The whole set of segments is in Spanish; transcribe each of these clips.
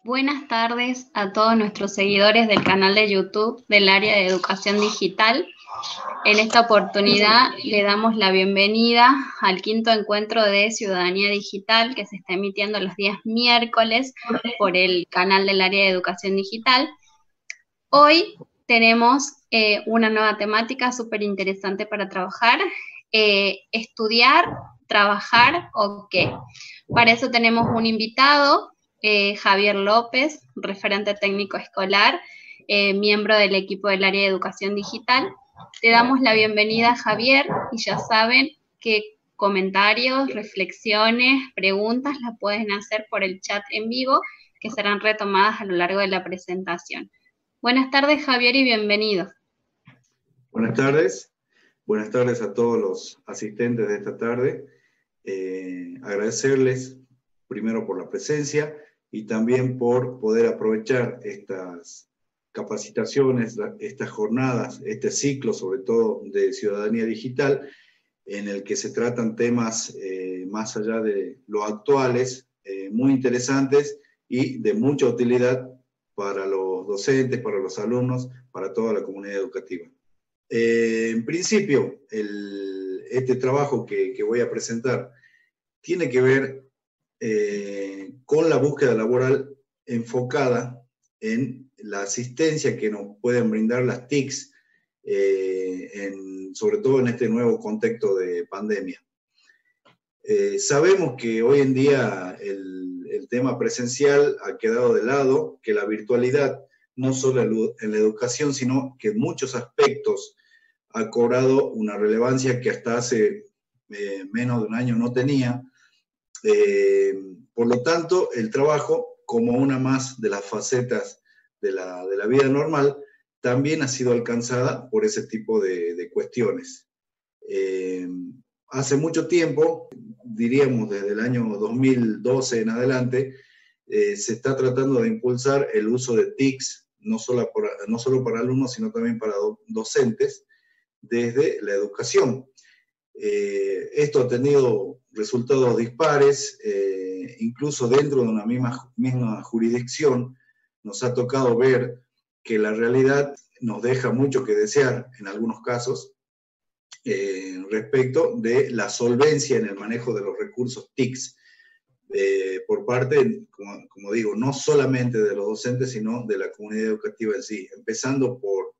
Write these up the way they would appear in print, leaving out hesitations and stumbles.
Buenas tardes a todos nuestros seguidores del canal de YouTube del área de educación digital. En esta oportunidad le damos la bienvenida al quinto encuentro de Ciudadanía Digital que se está emitiendo los días miércoles por el canal del área de educación digital. Hoy tenemos una nueva temática súper interesante para trabajar, estudiar, trabajar o qué. Para eso tenemos un invitado, Javier López, referente técnico escolar, miembro del equipo del área de educación digital. Te damos la bienvenida, Javier, y ya saben que comentarios, reflexiones, preguntas las pueden hacer por el chat en vivo, que serán retomadas a lo largo de la presentación. Buenas tardes, Javier, y bienvenido. Buenas tardes a todos los asistentes de esta tarde. Agradecerles primero por la presencia y también por poder aprovechar estas capacitaciones, estas jornadas, este ciclo sobre todo de ciudadanía digital, en el que se tratan temas más allá de lo actuales, muy interesantes y de mucha utilidad para los docentes, para los alumnos, para toda la comunidad educativa. En principio, este trabajo que voy a presentar tiene que ver con la búsqueda laboral enfocada en la asistencia que nos pueden brindar las TICs, sobre todo en este nuevo contexto de pandemia. Sabemos que hoy en día el tema presencial ha quedado de lado, que la virtualidad, no solo en la educación, sino que en muchos aspectos ha cobrado una relevancia que hasta hace menos de un año no tenía. Por lo tanto, el trabajo, como una más de las facetas de la vida normal, también ha sido alcanzada por ese tipo de cuestiones. Hace mucho tiempo, diríamos desde el año 2012 en adelante, se está tratando de impulsar el uso de TICs, no solo para alumnos, sino también para docentes, desde la educación. Esto ha tenido resultados dispares, incluso dentro de una misma jurisdicción. Nos ha tocado ver que la realidad nos deja mucho que desear en algunos casos respecto de la solvencia en el manejo de los recursos TICs por parte, como digo, no solamente de los docentes, sino de la comunidad educativa en sí, empezando por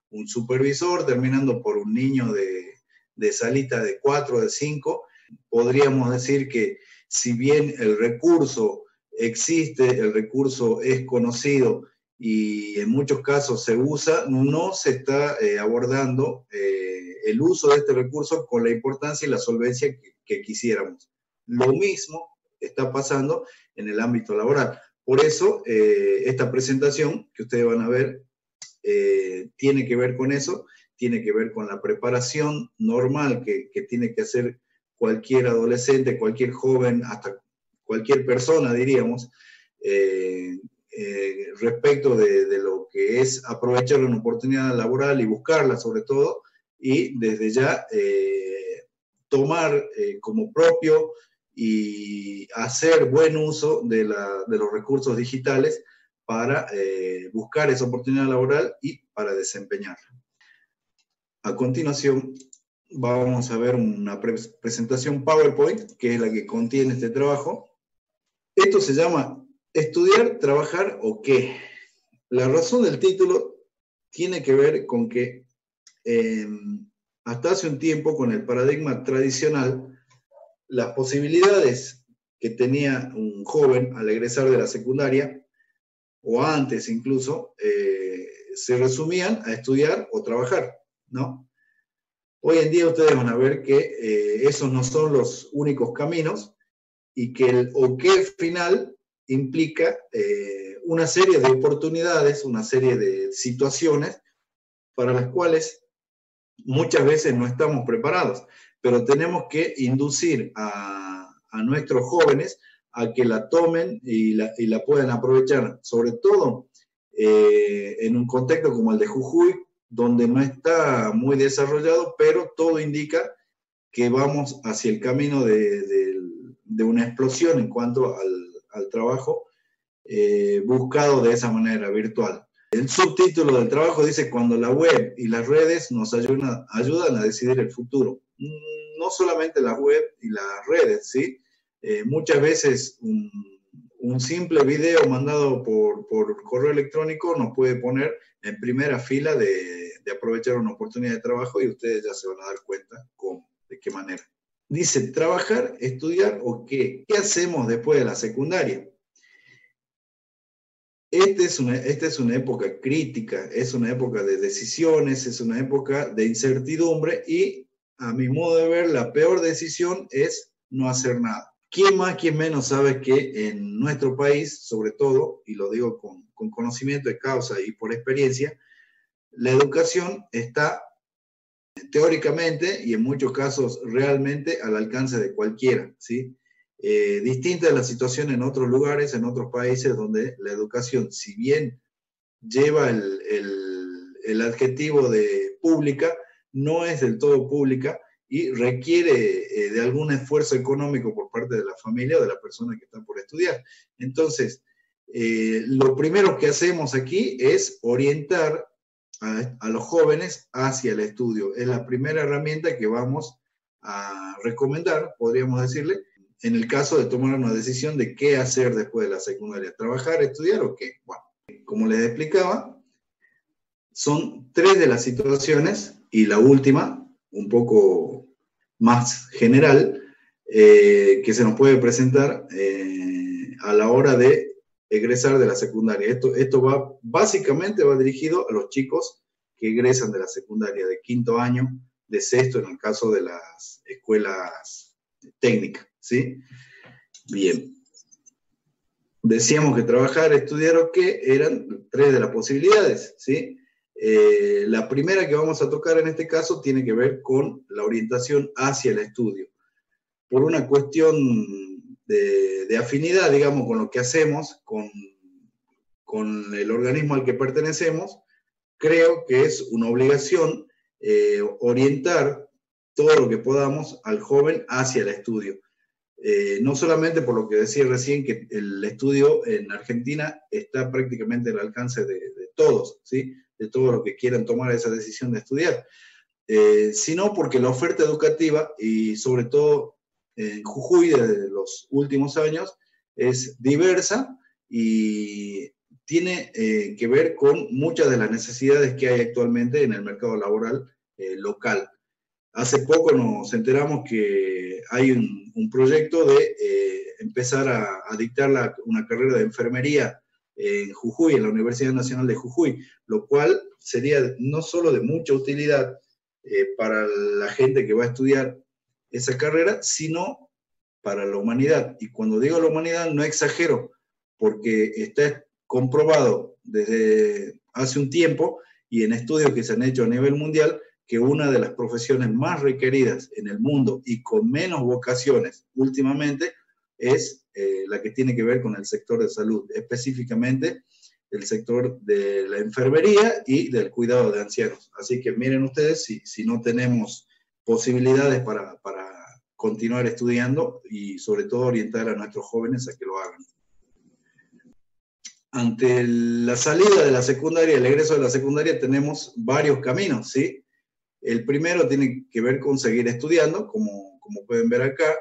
un supervisor, terminando por un niño de salita de 4, de 5. Podríamos decir que si bien el recurso existe, el recurso es conocido y en muchos casos se usa, no se está abordando el uso de este recurso con la importancia y la solvencia que quisiéramos. Lo mismo está pasando en el ámbito laboral. Por eso, esta presentación que ustedes van a ver tiene que ver con eso, tiene que ver con la preparación normal que tiene que hacer cualquier adolescente, cualquier joven, hasta cualquier persona, diríamos, respecto de lo que es aprovechar una oportunidad laboral y buscarla sobre todo, y desde ya tomar como propio y hacer buen uso de los recursos digitales para buscar esa oportunidad laboral y para desempeñarla. A continuación, vamos a ver una presentación PowerPoint, que es la que contiene este trabajo. Esto se llama ¿Estudiar, trabajar o qué? La razón del título tiene que ver con que hasta hace un tiempo, con el paradigma tradicional, las posibilidades que tenía un joven al egresar de la secundaria, o antes incluso, se resumían a estudiar o trabajar, ¿no? Hoy en día ustedes van a ver que esos no son los únicos caminos y que el o qué final implica una serie de oportunidades, una serie de situaciones para las cuales muchas veces no estamos preparados, pero tenemos que inducir a nuestros jóvenes a que la tomen y la puedan aprovechar, sobre todo en un contexto como el de Jujuy, donde no está muy desarrollado, pero todo indica que vamos hacia el camino de una explosión en cuanto al trabajo buscado de esa manera, virtual. El subtítulo del trabajo dice: cuando la web y las redes nos ayudan a decidir el futuro. No solamente la web y las redes, ¿sí? Muchas veces un simple video mandado por correo electrónico nos puede poner en primera fila de aprovechar una oportunidad de trabajo, y ustedes ya se van a dar cuenta cómo, de qué manera. Dice: ¿trabajar, estudiar o qué? ¿Qué hacemos después de la secundaria? Esta es una época crítica, es una época de decisiones, es una época de incertidumbre, y a mi modo de ver, la peor decisión es no hacer nada. ¿Quién más, quién menos sabe que en nuestro país, sobre todo, y lo digo con conocimiento de causa y por experiencia, la educación está teóricamente y en muchos casos realmente al alcance de cualquiera, ¿sí? Distinta es la situación en otros lugares, en otros países, donde la educación, si bien lleva el adjetivo de pública, no es del todo pública y requiere de algún esfuerzo económico por parte de la familia o de la persona que está por estudiar. Entonces, lo primero que hacemos aquí es orientar a los jóvenes hacia el estudio. Es la primera herramienta que vamos a recomendar, podríamos decirle, en el caso de tomar una decisión de qué hacer después de la secundaria: trabajar, estudiar o qué. Bueno, como les explicaba, son 3 de las situaciones, y la última, un poco más general, que se nos puede presentar a la hora de egresar de la secundaria. Esto básicamente va dirigido a los chicos que egresan de la secundaria, de 5º año, de 6º en el caso de las escuelas técnicas, ¿sí? Bien. Decíamos que trabajar, estudiar o qué eran 3 de las posibilidades, ¿sí? La primera que vamos a tocar en este caso tiene que ver con la orientación hacia el estudio. Por una cuestión de afinidad, digamos, con lo que hacemos, con el organismo al que pertenecemos, creo que es una obligación orientar todo lo que podamos al joven hacia el estudio. No solamente por lo que decía recién, que el estudio en Argentina está prácticamente al alcance de todos, ¿sí? De todos los que quieran tomar esa decisión de estudiar, sino porque la oferta educativa, y sobre todo en Jujuy desde los últimos años, es diversa y tiene que ver con muchas de las necesidades que hay actualmente en el mercado laboral local. Hace poco nos enteramos que hay un proyecto de empezar a dictar una carrera de enfermería en Jujuy, en la Universidad Nacional de Jujuy, lo cual sería no solo de mucha utilidad para la gente que va a estudiar esa carrera, sino para la humanidad. Y cuando digo la humanidad, no exagero, porque está comprobado desde hace un tiempo y en estudios que se han hecho a nivel mundial, que una de las profesiones más requeridas en el mundo y con menos vocaciones últimamente es la que tiene que ver con el sector de salud, específicamente el sector de la enfermería y del cuidado de ancianos. Así que miren ustedes, si no tenemos posibilidades para continuar estudiando, y sobre todo orientar a nuestros jóvenes a que lo hagan. Ante la salida de la secundaria, el egreso de la secundaria, tenemos varios caminos, ¿sí? El primero tiene que ver con seguir estudiando, como pueden ver acá.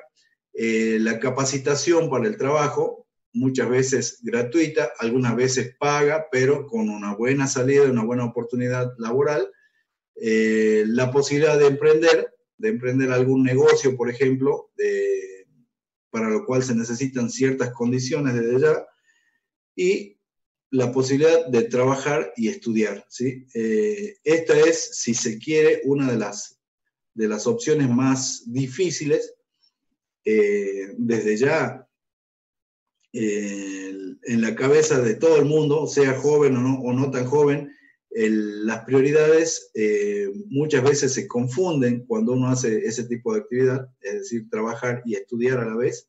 La capacitación para el trabajo, muchas veces gratuita, algunas veces paga, pero con una buena salida, una buena oportunidad laboral. La posibilidad de emprender algún negocio, por ejemplo, para lo cual se necesitan ciertas condiciones desde ya, y la posibilidad de trabajar y estudiar, ¿sí? Esta es, si se quiere, una de las opciones más difíciles. Desde ya, en la cabeza de todo el mundo, sea joven o no tan joven, las prioridades muchas veces se confunden cuando uno hace ese tipo de actividad, es decir, trabajar y estudiar a la vez.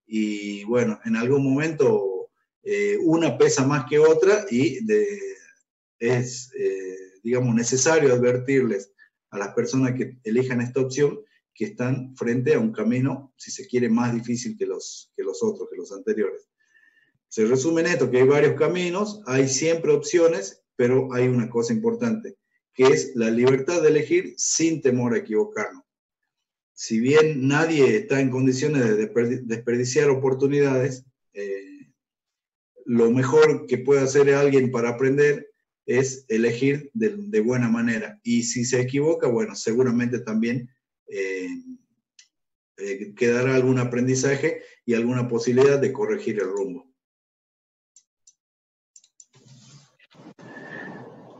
Y bueno, en algún momento una pesa más que otra, y es, digamos, necesario advertirles a las personas que elijan esta opción que están frente a un camino, si se quiere, más difícil que los otros, que los anteriores. Se resume en esto, que hay varios caminos, hay siempre opciones, pero hay una cosa importante, que es la libertad de elegir sin temor a equivocarnos. Si bien nadie está en condiciones de desperdiciar oportunidades, lo mejor que puede hacer alguien para aprender es elegir de buena manera. Y si se equivoca, bueno, seguramente también quedará algún aprendizaje y alguna posibilidad de corregir el rumbo.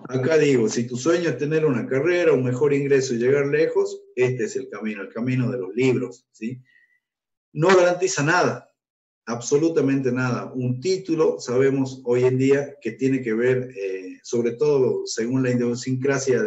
Acá digo, si tu sueño es tener una carrera, un mejor ingreso y llegar lejos, este es el camino de los libros, ¿sí? No garantiza nada, absolutamente nada. Un título, sabemos hoy en día que tiene que ver, sobre todo según la idiosincrasia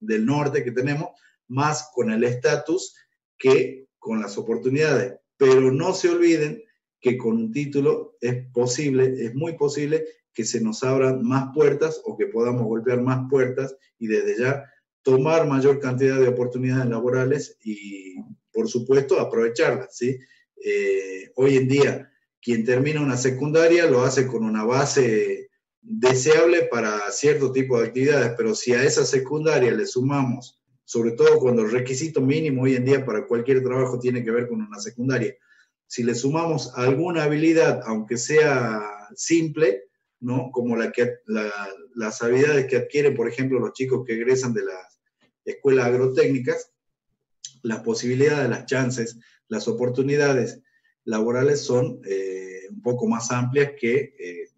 del norte que tenemos, más con el estatus que con las oportunidades. Pero no se olviden que con un título es muy posible que se nos abran más puertas o que podamos golpear más puertas y desde ya tomar mayor cantidad de oportunidades laborales y, por supuesto, aprovecharlas, ¿sí? Hoy en día, quien termina una secundaria lo hace con una base deseable para cierto tipo de actividades, pero si a esa secundaria le sumamos, sobre todo cuando el requisito mínimo hoy en día para cualquier trabajo tiene que ver con una secundaria, si le sumamos alguna habilidad, aunque sea simple, ¿no? Como las habilidades que adquieren, por ejemplo, los chicos que egresan de las escuelas agrotécnicas, las posibilidades, las chances, las oportunidades laborales son un poco más amplias que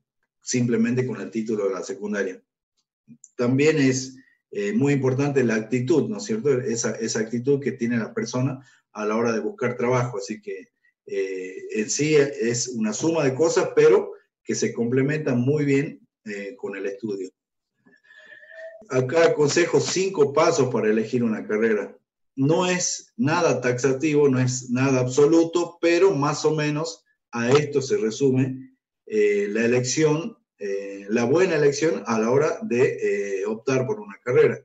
simplemente con el título de la secundaria. También es muy importante la actitud, ¿no es cierto? Esa actitud que tiene la persona a la hora de buscar trabajo. Así que en sí es una suma de cosas, pero que se complementan muy bien con el estudio. Acá aconsejo 5 pasos para elegir una carrera. No es nada taxativo, no es nada absoluto, pero más o menos a esto se resume la elección, la buena elección a la hora de optar por una carrera.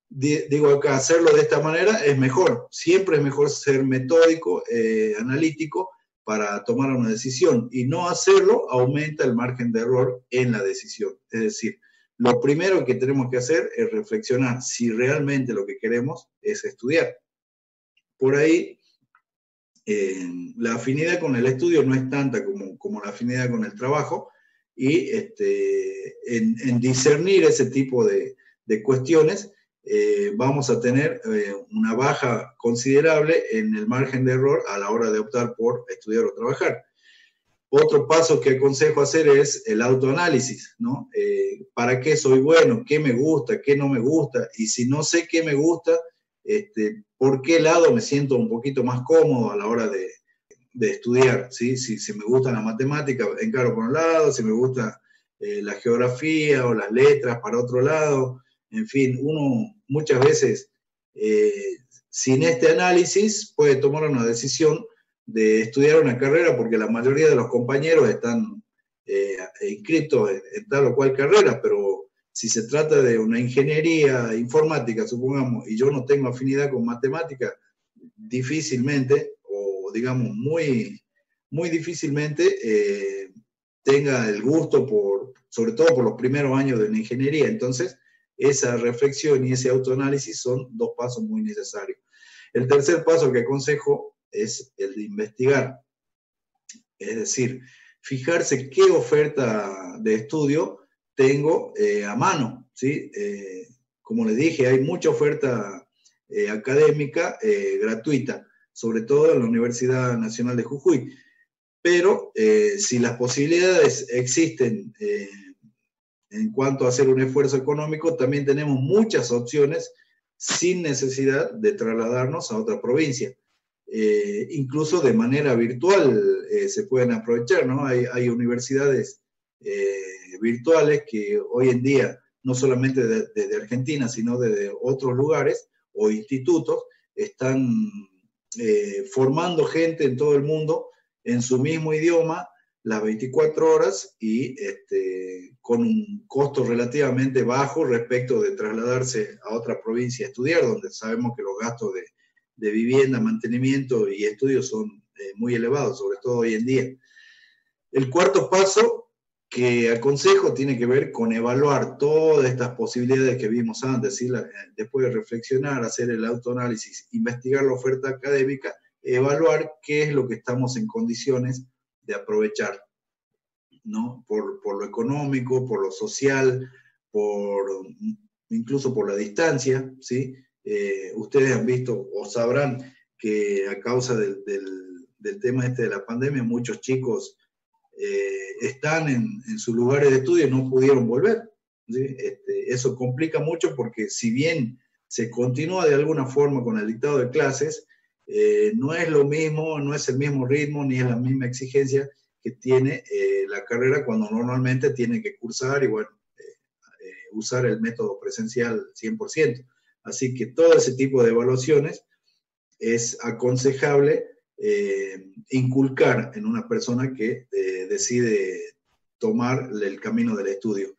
Digo acá, hacerlo de esta manera es mejor. Siempre es mejor ser metódico, analítico, para tomar una decisión, y no hacerlo aumenta el margen de error en la decisión. Es decir, lo primero que tenemos que hacer es reflexionar si realmente lo que queremos es estudiar. Por ahí, la afinidad con el estudio no es tanta como la afinidad con el trabajo, y en discernir ese tipo de cuestiones, vamos a tener una baja considerable en el margen de error a la hora de optar por estudiar o trabajar. Otro paso que aconsejo hacer es el autoanálisis, ¿no? ¿Para qué soy bueno? ¿Qué me gusta? ¿Qué no me gusta? Y si no sé qué me gusta, ¿por qué lado me siento un poquito más cómodo a la hora de estudiar? ¿Sí? Si me gusta la matemática, encaro por un lado, si me gusta la geografía o las letras, para otro lado. En fin, uno muchas veces, sin este análisis, puede tomar una decisión de estudiar una carrera porque la mayoría de los compañeros están inscritos en tal o cual carrera, pero si se trata de una ingeniería informática, supongamos, y yo no tengo afinidad con matemática, difícilmente, o digamos muy, muy difícilmente, tenga el gusto sobre todo por los primeros años de una ingeniería. Entonces, esa reflexión y ese autoanálisis son 2 pasos muy necesarios. El tercer paso que aconsejo es el de investigar. Es decir, fijarse qué oferta de estudio tengo a mano, ¿sí? Como les dije, hay mucha oferta académica gratuita, sobre todo en la Universidad Nacional de Jujuy. Pero si las posibilidades existen en cuanto a hacer un esfuerzo económico, también tenemos muchas opciones sin necesidad de trasladarnos a otra provincia. Incluso de manera virtual se pueden aprovechar, ¿no? Hay universidades virtuales que hoy en día, no solamente de Argentina, sino de otros lugares o institutos, están formando gente en todo el mundo en su mismo idioma, las 24 horas y con un costo relativamente bajo respecto de trasladarse a otra provincia a estudiar, donde sabemos que los gastos de vivienda, mantenimiento y estudios son muy elevados, sobre todo hoy en día. El cuarto paso que aconsejo tiene que ver con evaluar todas estas posibilidades que vimos antes, ¿sí? Después de reflexionar, hacer el autoanálisis, investigar la oferta académica, evaluar qué es lo que estamos en condiciones de aprovechar, ¿no? Por lo económico, por lo social, incluso por la distancia, ¿sí? Ustedes han visto o sabrán que a causa del tema este de la pandemia, muchos chicos están en sus lugares de estudio y no pudieron volver, ¿sí? Eso complica mucho porque si bien se continúa de alguna forma con el dictado de clases, no es lo mismo, no es el mismo ritmo, ni es la misma exigencia que tiene la carrera cuando normalmente tiene que cursar y bueno, usar el método presencial 100%. Así que todo ese tipo de evaluaciones es aconsejable inculcar en una persona que decide tomar el camino del estudio.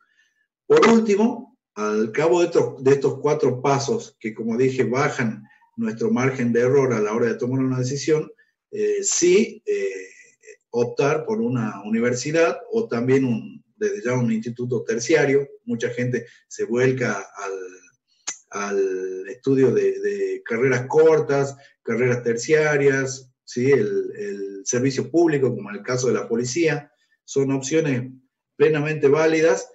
Por último, al cabo de estos 4 pasos que, como dije, bajan nuestro margen de error a la hora de tomar una decisión, sí optar por una universidad o también desde ya un instituto terciario. Mucha gente se vuelca al estudio de carreras cortas, carreras terciarias, ¿sí? El servicio público, como en el caso de la policía, son opciones plenamente válidas,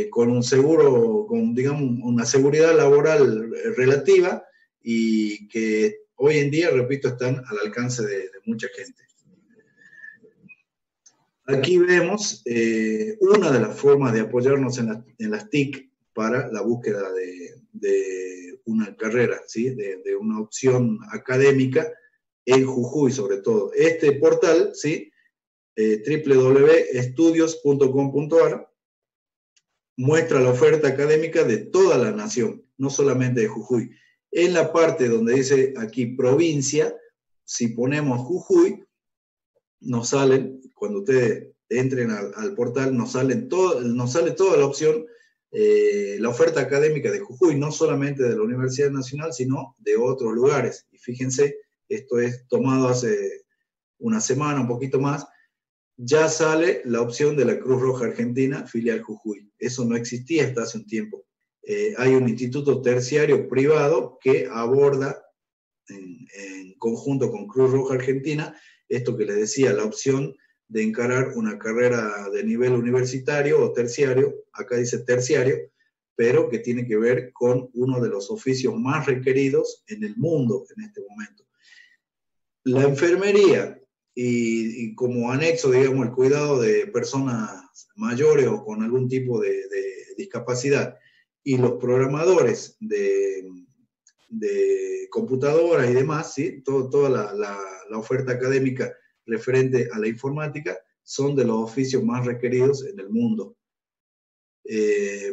con un seguro, con, digamos, una seguridad laboral relativa y que hoy en día, repito, están al alcance de mucha gente. Aquí vemos una de las formas de apoyarnos en las TIC para la búsqueda de una carrera, ¿sí? de una opción académica en Jujuy, sobre todo. Este portal, ¿sí? www.estudios.com.ar, muestra la oferta académica de toda la nación, no solamente de Jujuy. En la parte donde dice aquí provincia, si ponemos Jujuy, nos salen, cuando ustedes entren al portal, nos sale toda la opción, la oferta académica de Jujuy, no solamente de la Universidad Nacional, sino de otros lugares. Y fíjense, esto es tomado hace una semana, un poquito más, ya sale la opción de la Cruz Roja Argentina, filial Jujuy. Eso no existía hasta hace un tiempo. Hay un instituto terciario privado que aborda en conjunto con Cruz Roja Argentina esto que les decía, la opción de encarar una carrera de nivel universitario o terciario, acá dice terciario, pero que tiene que ver con uno de los oficios más requeridos en el mundo en este momento. La enfermería y como anexo, digamos, el cuidado de personas mayores o con algún tipo de discapacidad, y los programadores de computadoras y demás, ¿sí? Toda la oferta académica referente a la informática son de los oficios más requeridos en el mundo.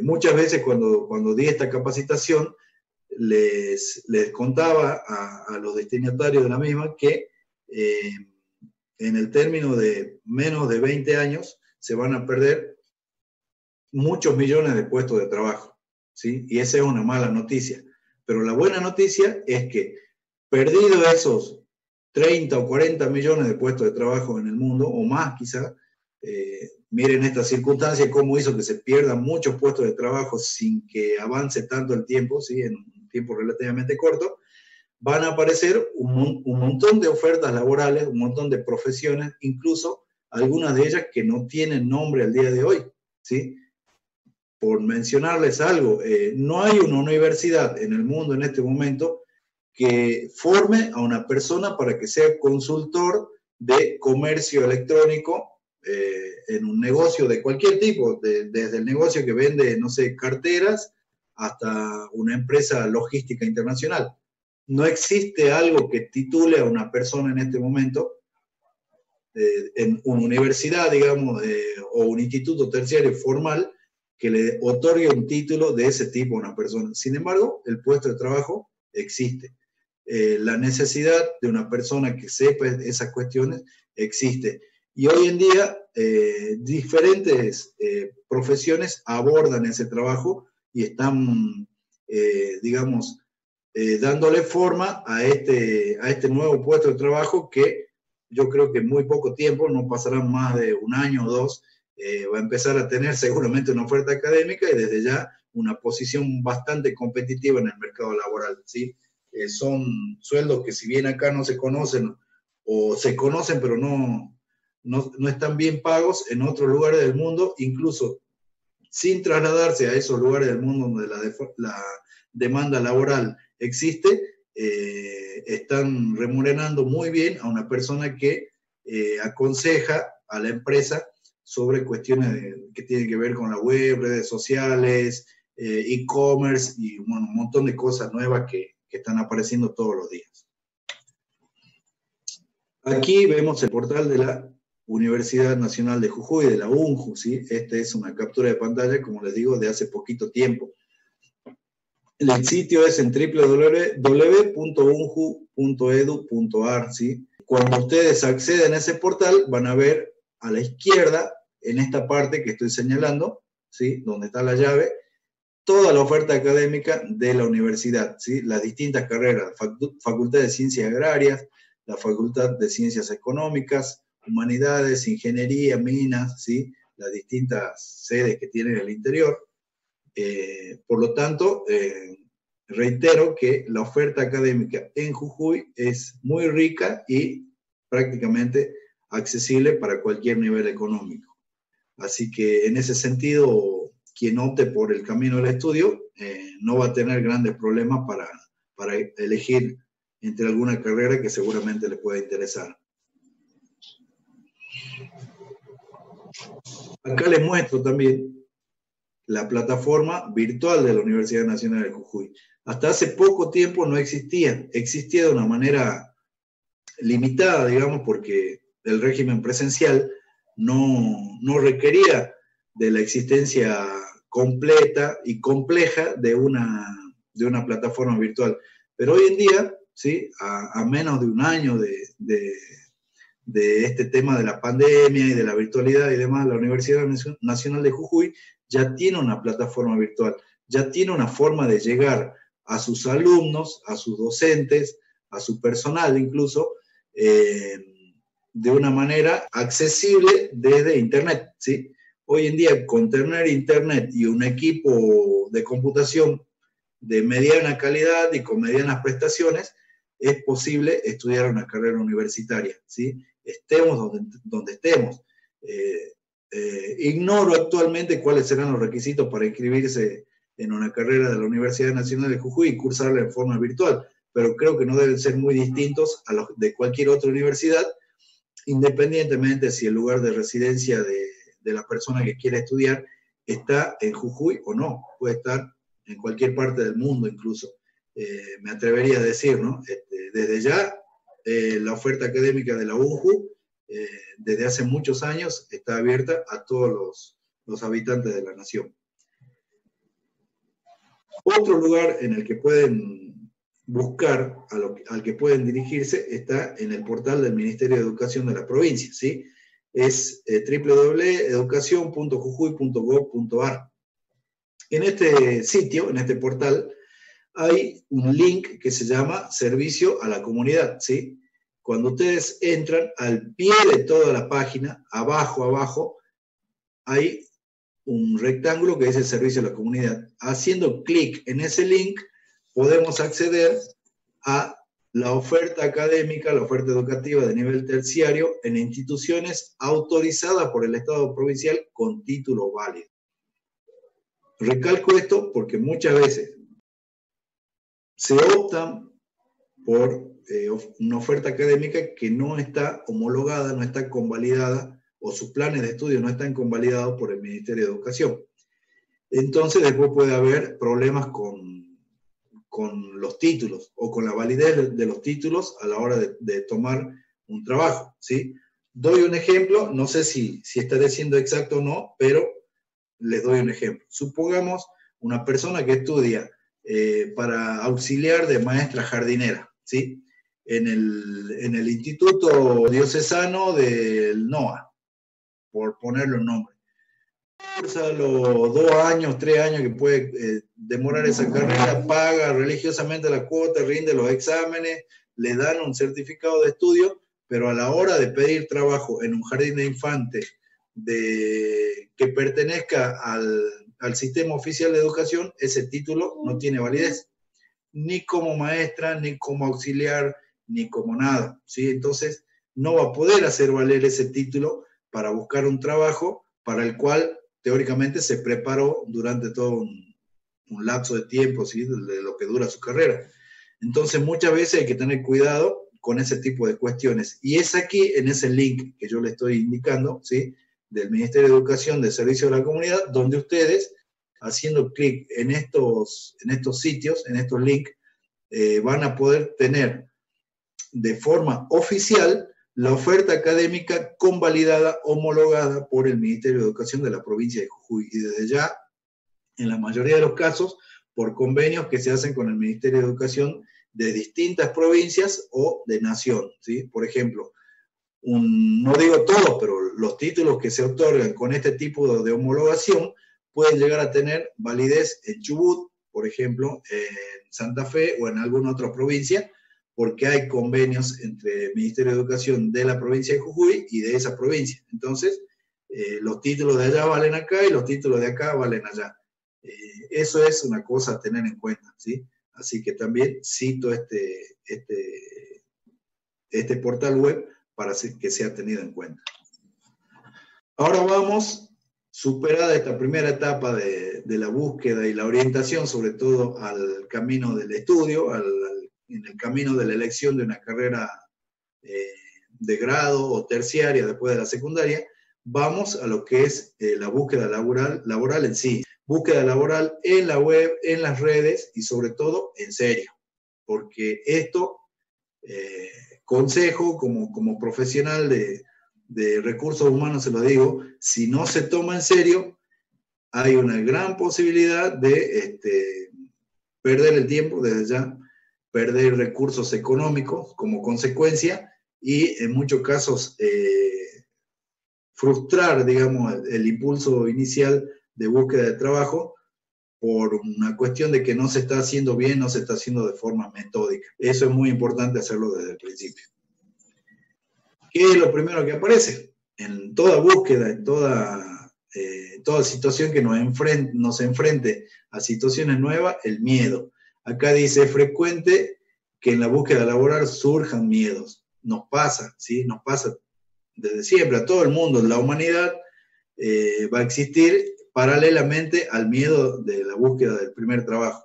Muchas veces cuando di esta capacitación, les contaba a los destinatarios de la misma que en el término de menos de 20 años se van a perder muchos millones de puestos de trabajo, ¿sí? Y esa es una mala noticia. Pero la buena noticia es que, perdido esos 30 o 40 millones de puestos de trabajo en el mundo, o más quizá, miren esta circunstancia, cómo hizo que se pierdan muchos puestos de trabajo sin que avance tanto el tiempo, ¿sí? En un tiempo relativamente corto, van a aparecer un montón de ofertas laborales, un montón de profesiones, incluso algunas de ellas que no tienen nombre al día de hoy, ¿sí? Por mencionarles algo, no hay una universidad en el mundo en este momento que forme a una persona para que sea consultor de comercio electrónico en un negocio de cualquier tipo, desde el negocio que vende, no sé, carteras, hasta una empresa logística internacional. No existe algo que titule a una persona en este momento en una universidad, digamos, o un instituto terciario formal que le otorgue un título de ese tipo a una persona. Sin embargo, el puesto de trabajo existe. La necesidad de una persona que sepa esas cuestiones existe. Y hoy en día diferentes profesiones abordan ese trabajo y están, digamos, dándole forma a este nuevo puesto de trabajo que yo creo que en muy poco tiempo, no pasarán más de un año o dos, va a empezar a tener seguramente una oferta académica y desde ya una posición bastante competitiva en el mercado laboral, ¿sí? Son sueldos que si bien acá no se conocen, o se conocen pero no están bien pagos, en otros lugares del mundo, incluso sin trasladarse a esos lugares del mundo donde la demanda laboral existe, están remunerando muy bien a una persona que aconseja a la empresa sobre cuestiones que tienen que ver con la web, redes sociales, e-commerce y un montón de cosas nuevas que están apareciendo todos los días. Aquí vemos el portal de la Universidad Nacional de Jujuy, de la UNJU, ¿sí? Esta es una captura de pantalla, como les digo, de hace poquito tiempo. El sitio es en www.unju.edu.ar, ¿sí? Cuando ustedes acceden a ese portal, van a ver a la izquierda, en esta parte que estoy señalando, ¿sí? Donde está la llave, toda la oferta académica de la universidad, ¿sí? Las distintas carreras, Facultad de Ciencias Agrarias, la Facultad de Ciencias Económicas, Humanidades, Ingeniería, Minas, ¿sí? Las distintas sedes que tienen en el interior. Por lo tanto, reitero que la oferta académica en Jujuy es muy rica y prácticamente accesible para cualquier nivel económico. Así que en ese sentido, quien opte por el camino del estudio no va a tener grandes problemas para elegir entre alguna carrera que seguramente le pueda interesar. Acá les muestro también la plataforma virtual de la Universidad Nacional de Jujuy. Hasta hace poco tiempo no existía de una manera limitada, digamos, porque el régimen presencial no requería de la existencia completa y compleja de una plataforma virtual. Pero hoy en día, ¿sí? A menos de un año de este tema de la pandemia y de la virtualidad y demás, la Universidad Nacional de Jujuy ya tiene una plataforma virtual, ya tiene una forma de llegar a sus alumnos, a sus docentes, a su personal incluso, de una manera accesible desde Internet, ¿sí? Hoy en día, con tener Internet y un equipo de computación de mediana calidad y con medianas prestaciones, es posible estudiar una carrera universitaria, ¿sí? Estemos donde estemos. Ignoro actualmente cuáles serán los requisitos para inscribirse en una carrera de la Universidad Nacional de Jujuy y cursarla en forma virtual, pero creo que no deben ser muy distintos a los de cualquier otra universidad, independientemente si el lugar de residencia de la persona que quiere estudiar está en Jujuy o no, puede estar en cualquier parte del mundo incluso. Me atrevería a decir, ¿no? Desde ya, la oferta académica de la UNJU, desde hace muchos años, está abierta a todos los habitantes de la nación. Otro lugar en el que pueden buscar, al que pueden dirigirse, está en el portal del Ministerio de Educación de la provincia, ¿sí? Es www.educacion.jujuy.gov.ar. En este sitio, en este portal, hay un link que se llama Servicio a la Comunidad, ¿sí? Cuando ustedes entran, al pie de toda la página, abajo, hay un rectángulo que dice Servicio a la Comunidad. Haciendo clic en ese link, podemos acceder a la oferta académica, la oferta educativa de nivel terciario en instituciones autorizadas por el Estado provincial con título válido. Recalco esto porque muchas veces se optan por una oferta académica que no está homologada, no está convalidada, o sus planes de estudio no están convalidados por el Ministerio de Educación. Entonces después puede haber problemas con los títulos o con la validez de los títulos a la hora de tomar un trabajo, ¿sí? Doy un ejemplo, no sé si estaré siendo exacto o no, pero les doy un ejemplo. Supongamos una persona que estudia para auxiliar de maestra jardinera, ¿sí? En el Instituto Diocesano del NOA, por ponerle un nombre. Cursa los 2 años, 3 años que puede demorar esa carrera, paga religiosamente la cuota, rinde los exámenes, le dan un certificado de estudio, pero a la hora de pedir trabajo en un jardín de infantes que pertenezca al sistema oficial de educación, ese título no tiene validez, ni como maestra, ni como auxiliar, ni como nada, ¿sí? Entonces, no va a poder hacer valer ese título para buscar un trabajo para el cual teóricamente se preparó durante todo un lapso de tiempo, ¿sí? De lo que dura su carrera. Entonces, muchas veces hay que tener cuidado con ese tipo de cuestiones. Y es aquí, en ese link que yo le estoy indicando, ¿sí? Del Ministerio de Educación de Servicio a la Comunidad, donde ustedes, haciendo clic en estos sitios, en estos links, van a poder tener de forma oficial la oferta académica convalidada, homologada por el Ministerio de Educación de la provincia de Jujuy. Y desde ya, en la mayoría de los casos, por convenios que se hacen con el Ministerio de Educación de distintas provincias o de nación, ¿sí? Por ejemplo, no digo todo, pero los títulos que se otorgan con este tipo de homologación pueden llegar a tener validez en Chubut, por ejemplo, en Santa Fe o en alguna otra provincia, porque hay convenios entre el Ministerio de Educación de la provincia de Jujuy y de esa provincia. Entonces, los títulos de allá valen acá y los títulos de acá valen allá. Eso es una cosa a tener en cuenta, ¿sí? Así que también cito este portal web para que sea tenido en cuenta. Ahora vamos, superada esta primera etapa de la búsqueda y la orientación, sobre todo al camino del estudio, en el camino de la elección de una carrera de grado o terciaria después de la secundaria, vamos a lo que es la búsqueda laboral en sí. Búsqueda laboral en la web, en las redes y sobre todo en serio. Porque esto, consejo como profesional de recursos humanos, se lo digo, si no se toma en serio, hay una gran posibilidad de perder el tiempo desde ya, perder recursos económicos como consecuencia y en muchos casos frustrar, digamos, el impulso inicial de búsqueda de trabajo por una cuestión de que no se está haciendo bien, no se está haciendo de forma metódica. Eso es muy importante hacerlo desde el principio. ¿Qué es lo primero que aparece? En toda búsqueda, en toda situación que nos enfrente a situaciones nuevas, el miedo. Acá dice, es frecuente que en la búsqueda laboral surjan miedos. Nos pasa, ¿sí? Nos pasa desde siempre, a todo el mundo. La humanidad va a existir paralelamente al miedo de la búsqueda del primer trabajo.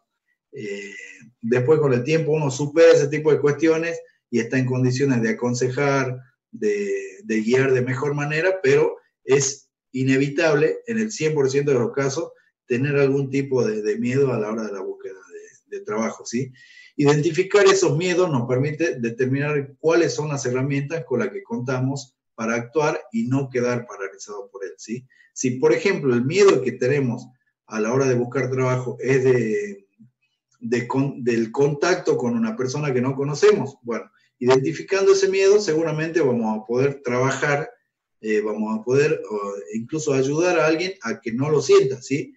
Después, con el tiempo, uno supera ese tipo de cuestiones y está en condiciones de aconsejar, de guiar de mejor manera, pero es inevitable, en el 100% de los casos, tener algún tipo de miedo a la hora de la búsqueda de trabajo, ¿sí? Identificar esos miedos nos permite determinar cuáles son las herramientas con las que contamos para actuar y no quedar paralizados por él, ¿sí? Si, por ejemplo, el miedo que tenemos a la hora de buscar trabajo es del contacto con una persona que no conocemos, bueno, identificando ese miedo seguramente vamos a poder trabajar, vamos a poder incluso ayudar a alguien a que no lo sienta, ¿sí?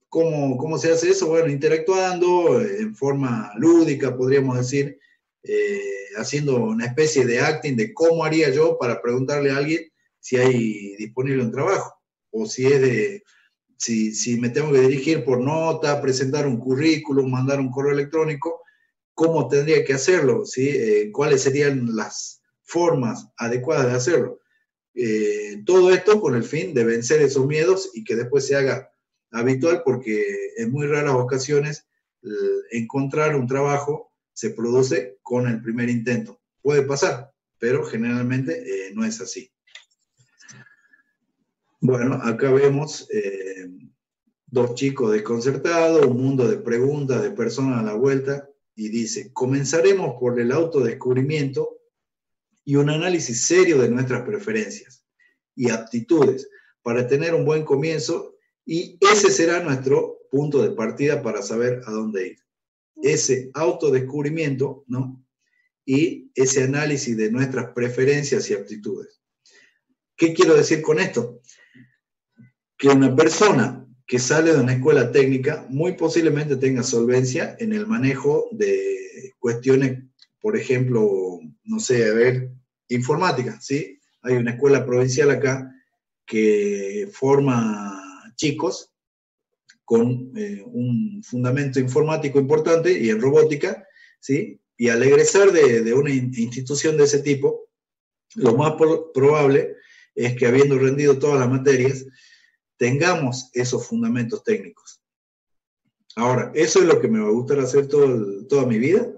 ¿Cómo se hace eso? Bueno, interactuando en forma lúdica, podríamos decir, haciendo una especie de acting de cómo haría yo para preguntarle a alguien si hay disponible un trabajo, o si es si me tengo que dirigir por nota, presentar un currículum, mandar un correo electrónico, ¿cómo tendría que hacerlo? ¿Sí? ¿Cuáles serían las formas adecuadas de hacerlo? Todo esto con el fin de vencer esos miedos y que después se haga habitual, porque en muy raras ocasiones encontrar un trabajo se produce con el primer intento. Puede pasar, pero generalmente no es así. Bueno, acá vemos dos chicos desconcertados, un mundo de preguntas, de personas a la vuelta, y dice, comenzaremos por el autodescubrimiento y un análisis serio de nuestras preferencias y aptitudes para tener un buen comienzo, y ese será nuestro punto de partida para saber a dónde ir. Ese autodescubrimiento, ¿no? Y ese análisis de nuestras preferencias y aptitudes. ¿Qué quiero decir con esto? Que una persona que sale de una escuela técnica muy posiblemente tenga solvencia en el manejo de cuestiones, por ejemplo, no sé, a ver, informática, ¿sí? Hay una escuela provincial acá que forma chicos con un fundamento informático importante y en robótica, ¿sí? Y al egresar de una institución de ese tipo, lo más probable es que, habiendo rendido todas las materias, tengamos esos fundamentos técnicos. Ahora, ¿eso es lo que me va a gustar hacer toda mi vida?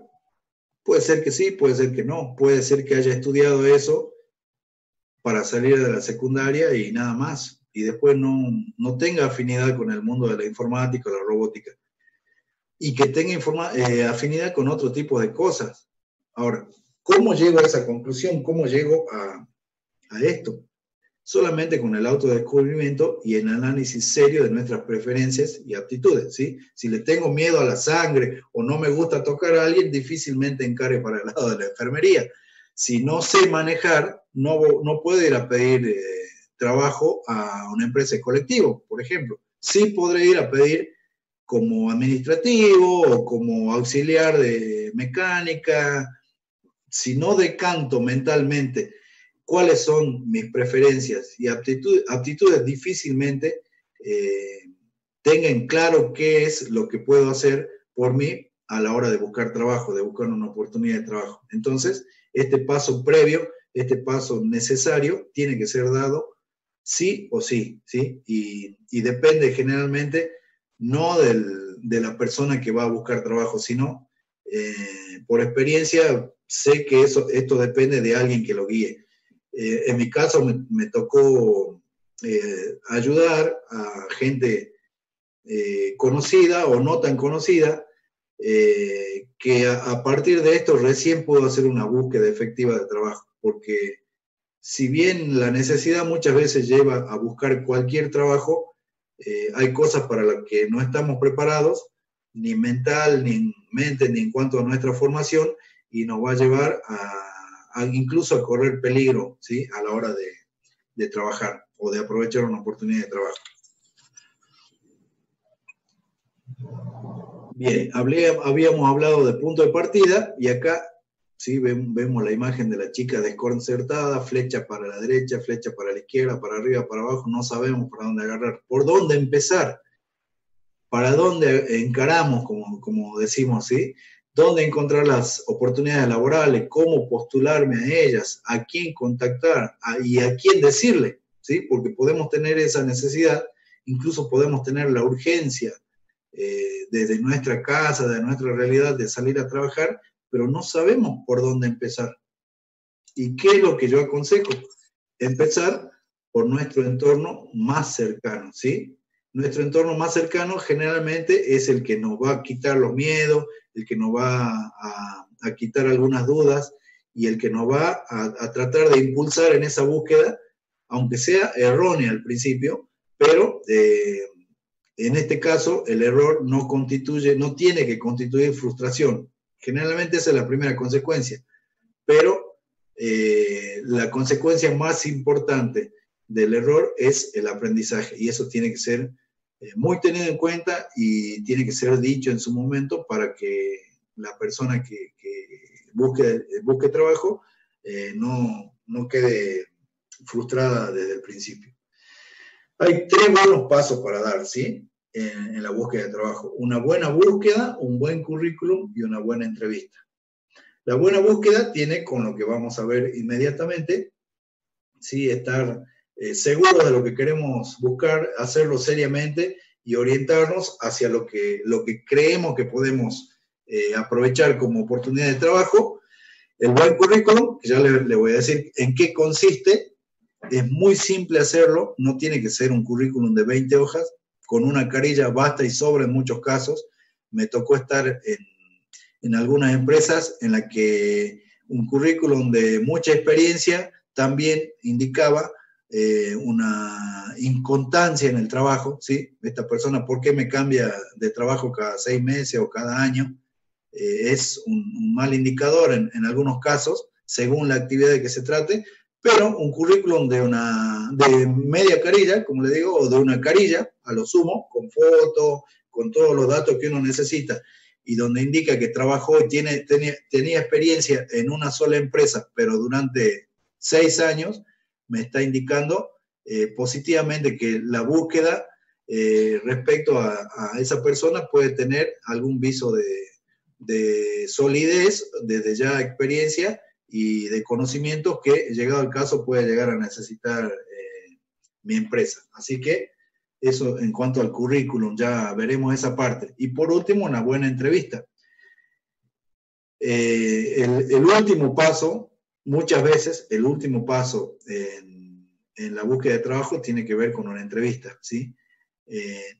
Puede ser que sí, puede ser que no. Puede ser que haya estudiado eso para salir de la secundaria y nada más. Y después no tenga afinidad con el mundo de la informática o la robótica. Y que tenga afinidad con otro tipo de cosas. Ahora, ¿cómo llego a esa conclusión? ¿Cómo llego a esto? Solamente con el autodescubrimiento y el análisis serio de nuestras preferencias y aptitudes, ¿sí? Si le tengo miedo a la sangre o no me gusta tocar a alguien, difícilmente encare para el lado de la enfermería. Si no sé manejar, no puedo ir a pedir trabajo a una empresa de colectivo, por ejemplo. Sí podré ir a pedir como administrativo o como auxiliar de mecánica. Si no decanto mentalmente cuáles son mis preferencias y aptitudes, difícilmente tengan claro qué es lo que puedo hacer por mí a la hora de buscar trabajo, de buscar una oportunidad de trabajo. Entonces, este paso previo, este paso necesario, tiene que ser dado sí o sí, ¿sí? Y depende generalmente no de la persona que va a buscar trabajo, sino por experiencia sé que esto depende de alguien que lo guíe. En mi caso me tocó ayudar a gente conocida o no tan conocida, que a partir de esto recién puedo hacer una búsqueda efectiva de trabajo, porque si bien la necesidad muchas veces lleva a buscar cualquier trabajo, hay cosas para las que no estamos preparados, ni mental, ni en mente, ni en cuanto a nuestra formación, y nos va a llevar incluso a correr peligro, ¿sí? A la hora de trabajar o de aprovechar una oportunidad de trabajo. Bien, habíamos hablado de punto de partida y acá ¿sí? Vemos la imagen de la chica desconcertada, flecha para la derecha, flecha para la izquierda, para arriba, para abajo, no sabemos para dónde agarrar, por dónde empezar, para dónde encaramos, como decimos, ¿sí? Dónde encontrar las oportunidades laborales, cómo postularme a ellas, a quién contactar y a quién decirle, ¿sí? Porque podemos tener esa necesidad, incluso podemos tener la urgencia desde nuestra casa, de nuestra realidad, de salir a trabajar, pero no sabemos por dónde empezar. ¿Y qué es lo que yo aconsejo? Empezar por nuestro entorno más cercano, ¿sí? Nuestro entorno más cercano generalmente es el que nos va a quitar los miedos, el que nos va a quitar algunas dudas y el que nos va a tratar de impulsar en esa búsqueda, aunque sea errónea al principio, pero en este caso el error no tiene que constituir frustración. Generalmente esa es la primera consecuencia, pero la consecuencia más importante del error es el aprendizaje, y eso tiene que ser muy tenido en cuenta y tiene que ser dicho en su momento para que la persona que busque trabajo no quede frustrada desde el principio. Hay 3 buenos pasos para dar, ¿sí? En la búsqueda de trabajo. Una buena búsqueda, un buen currículum y una buena entrevista. La buena búsqueda tiene con lo que vamos a ver inmediatamente, ¿sí? Estar seguros de lo que queremos buscar, hacerlo seriamente y orientarnos hacia lo que creemos que podemos aprovechar como oportunidad de trabajo. El buen currículum, que ya le voy a decir en qué consiste, es muy simple hacerlo, no tiene que ser un currículum de 20 hojas, con una carilla basta y sobra en muchos casos. Me tocó estar en algunas empresas en las que un currículum de mucha experiencia también indicaba una inconstancia en el trabajo, ¿sí? Esta persona, ¿por qué me cambia de trabajo cada 6 meses o cada año? Es un mal indicador en algunos casos, según la actividad de que se trate, pero un currículum de media carilla, como le digo, o de una carilla, a lo sumo, con fotos, con todos los datos que uno necesita, y donde indica que trabajó y tenía experiencia en una sola empresa, pero durante 6 años, me está indicando positivamente que la búsqueda respecto a esa persona puede tener algún viso de solidez, desde ya experiencia y de conocimientos que, llegado el caso, puede llegar a necesitar mi empresa. Así que eso en cuanto al currículum, ya veremos esa parte. Y por último, una buena entrevista. El último paso, muchas veces, el último paso en la búsqueda de trabajo tiene que ver con una entrevista, ¿sí?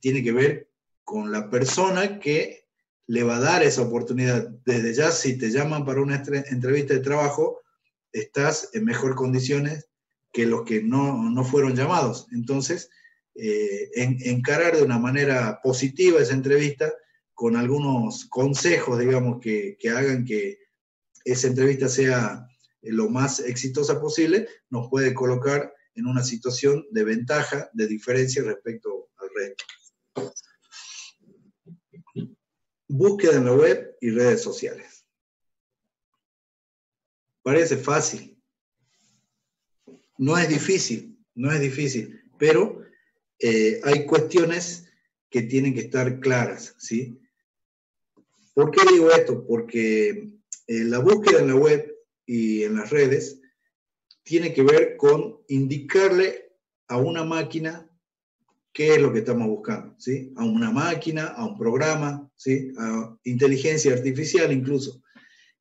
Tiene que ver con la persona que le va a dar esa oportunidad. Desde ya, si te llaman para una entrevista de trabajo, estás en mejor condiciones que los que no fueron llamados. Entonces, encarar de una manera positiva esa entrevista con algunos consejos, digamos, que hagan que esa entrevista sea lo más exitosa posible, nos puede colocar en una situación de ventaja, de diferencia respecto al resto. Búsqueda en la web y redes sociales. Parece fácil. No es difícil, pero hay cuestiones que tienen que estar claras, ¿sí? ¿Por qué digo esto? Porque la búsqueda en la web y en las redes tiene que ver con indicarle a una máquina qué es lo que estamos buscando, ¿sí? A una máquina, a un programa, ¿sí? A inteligencia artificial incluso.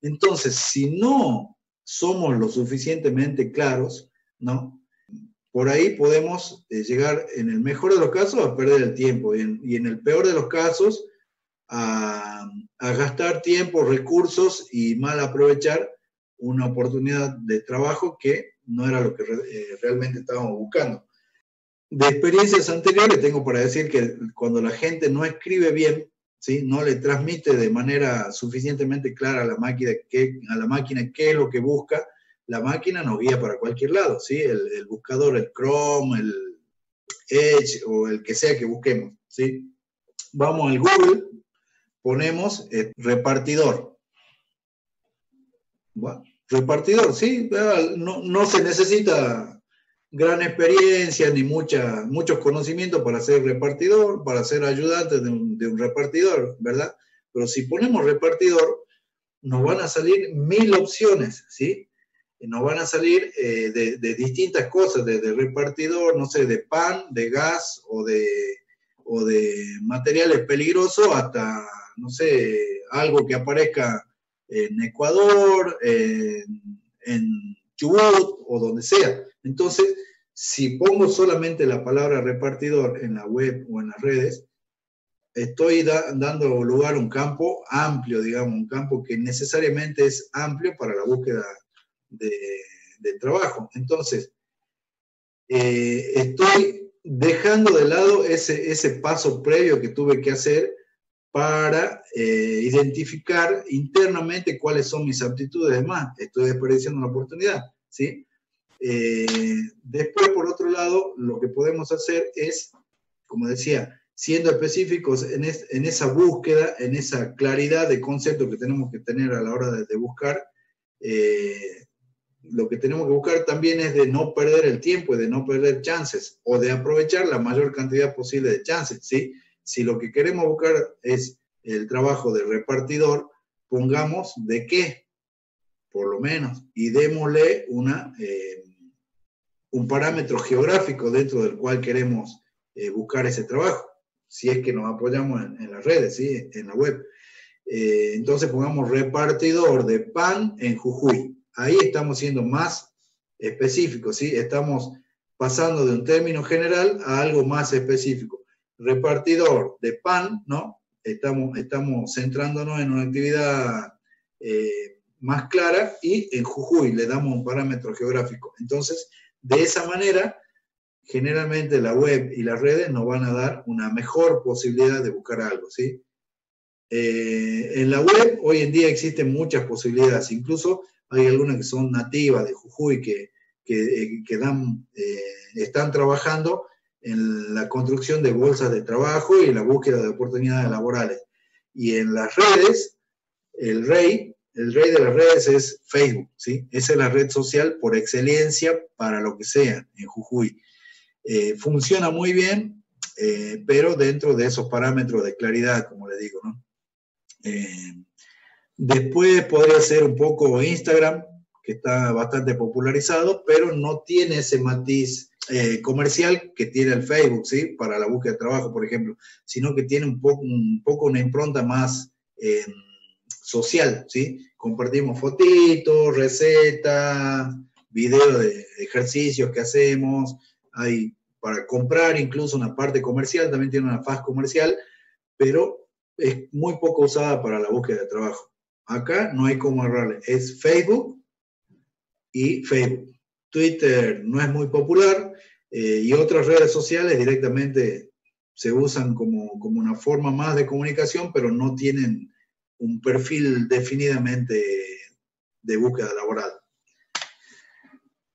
Entonces, si no somos lo suficientemente claros, ¿no? Por ahí podemos llegar, en el mejor de los casos, a perder el tiempo y en el peor de los casos a gastar tiempo, recursos y mal aprovechar una oportunidad de trabajo que no era lo que realmente estábamos buscando. De experiencias anteriores tengo para decir que cuando la gente no escribe bien, ¿sí? No le transmite de manera suficientemente clara a la máquina qué es lo que busca, la máquina nos guía para cualquier lado, ¿sí? El buscador, el Chrome, el Edge o el que sea que busquemos, ¿sí? Vamos al Google, ponemos repartidor. Bueno, repartidor, ¿sí? No se necesita gran experiencia ni muchos conocimientos para ser repartidor, para ser ayudante de un repartidor, ¿verdad? Pero si ponemos repartidor, nos van a salir 1000 opciones, ¿sí? Nos van a salir de distintas cosas, desde repartidor, no sé, de pan, de gas o de materiales peligrosos hasta, no sé, algo que aparezca en Ecuador, en Chubut o donde sea. Entonces, si pongo solamente la palabra repartidor en la web o en las redes, estoy dando lugar a un campo amplio, digamos, un campo que necesariamente es amplio para la búsqueda de trabajo. Entonces, estoy dejando de lado ese paso previo que tuve que hacer para identificar internamente cuáles son mis aptitudes. Además, estoy desperdiciando una oportunidad, ¿sí? Después, por otro lado, lo que podemos hacer es, como decía, siendo específicos en esa búsqueda, en esa claridad de concepto que tenemos que tener a la hora de buscar, lo que tenemos que buscar también es de no perder el tiempo y de no perder chances, o de aprovechar la mayor cantidad posible de chances, ¿sí? Si lo que queremos buscar es el trabajo de repartidor, pongamos de qué, por lo menos, y démosle un parámetro geográfico dentro del cual queremos buscar ese trabajo, si es que nos apoyamos en las redes, ¿sí? En la web. Entonces pongamos repartidor de pan en Jujuy. Ahí estamos siendo más específicos, ¿sí? Estamos pasando de un término general a algo más específico. Repartidor de pan, ¿no? Estamos centrándonos en una actividad más clara y en Jujuy le damos un parámetro geográfico. Entonces, de esa manera, generalmente la web y las redes nos van a dar una mejor posibilidad de buscar algo, ¿sí? En la web hoy en día existen muchas posibilidades, incluso hay algunas que son nativas de Jujuy que están trabajando en la construcción de bolsas de trabajo y en la búsqueda de oportunidades laborales. Y en las redes, el rey de las redes es Facebook, ¿sí? Esa es la red social por excelencia para lo que sea en Jujuy. Funciona muy bien, pero dentro de esos parámetros de claridad, como le digo, ¿no? Después podría ser un poco Instagram, que está bastante popularizado, pero no tiene ese matiz comercial que tiene el Facebook, ¿sí? Para la búsqueda de trabajo, por ejemplo, sino que tiene un poco una impronta más social, ¿sí? Compartimos fotitos, recetas, videos de ejercicios que hacemos, hay para comprar incluso una parte comercial, también tiene una faz comercial, pero es muy poco usada para la búsqueda de trabajo. Acá no hay cómo errarle, es Facebook y Facebook. Twitter no es muy popular y otras redes sociales directamente se usan como una forma más de comunicación, pero no tienen un perfil definidamente de búsqueda laboral.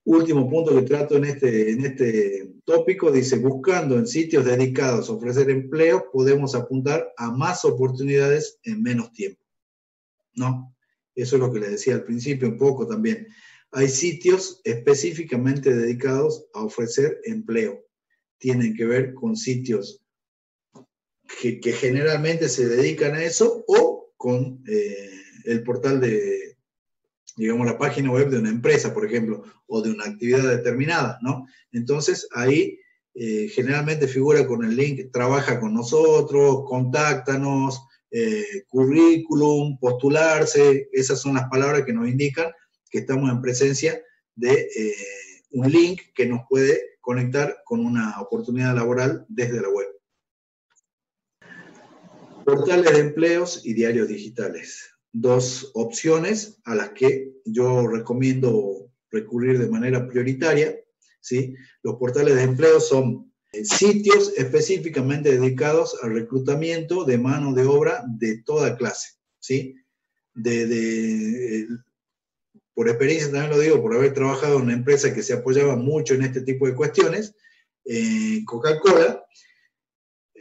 Último punto que trato en este tópico, dice, buscando en sitios dedicados a ofrecer empleo, podemos apuntar a más oportunidades en menos tiempo. ¿No? Eso es lo que les decía al principio un poco también. Hay sitios específicamente dedicados a ofrecer empleo. Tienen que ver con sitios que generalmente se dedican a eso o con el portal de, digamos, la página web de una empresa, por ejemplo, o de una actividad determinada, ¿no? Entonces, ahí generalmente figura con el link, trabaja con nosotros, contáctanos, currículum, postularse, esas son las palabras que nos indican que estamos en presencia de un link que nos puede conectar con una oportunidad laboral desde la web. Portales de empleos y diarios digitales. Dos opciones a las que yo recomiendo recurrir de manera prioritaria, ¿sí? Los portales de empleo son sitios específicamente dedicados al reclutamiento de mano de obra de toda clase, ¿sí? Por experiencia también lo digo, por haber trabajado en una empresa que se apoyaba mucho en este tipo de cuestiones, Coca-Cola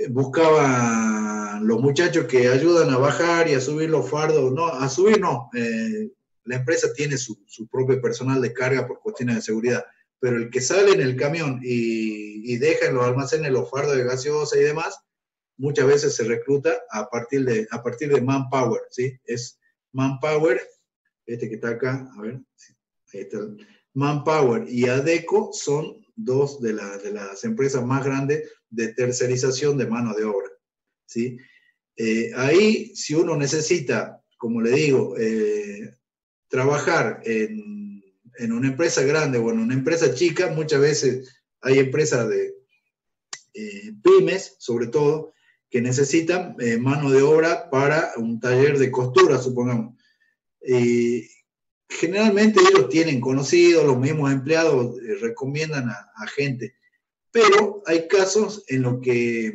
buscaba los muchachos que ayudan a bajar y a subir los fardos, no, a subir no, la empresa tiene su propio personal de carga por cuestiones de seguridad, pero el que sale en el camión y deja en los almacenes los fardos de gaseosa y demás, muchas veces se recluta a partir de Manpower, ¿sí? Es Manpower, este que está acá, a ver, ahí está, Manpower y Adecco son dos de las empresas más grandes de tercerización de mano de obra, ¿sí? Ahí, si uno necesita, como le digo, trabajar en una empresa grande o en una empresa chica, muchas veces hay empresas de pymes, sobre todo, que necesitan mano de obra para un taller de costura, supongamos. Generalmente ellos tienen conocidos, los mismos empleados recomiendan a gente, pero hay casos en los que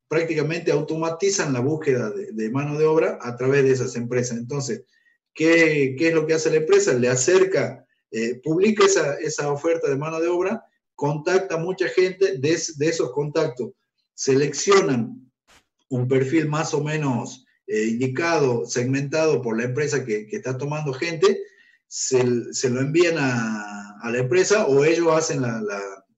prácticamente automatizan la búsqueda de mano de obra a través de esas empresas. Entonces, ¿qué es lo que hace la empresa? Le acerca, publica esa oferta de mano de obra, contacta a mucha gente, de esos contactos seleccionan un perfil más o menos indicado, segmentado por la empresa que está tomando gente, se lo envían a la empresa o ellos hacen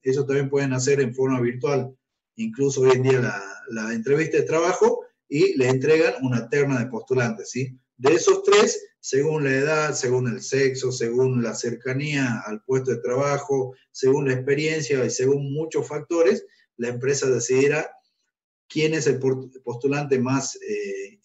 ellos también pueden hacer en forma virtual, incluso hoy en día la entrevista de trabajo y le entregan una terna de postulantes, ¿sí? De esos tres, según la edad, según el sexo, según la cercanía al puesto de trabajo, según la experiencia y según muchos factores, la empresa decidirá quién es el postulante más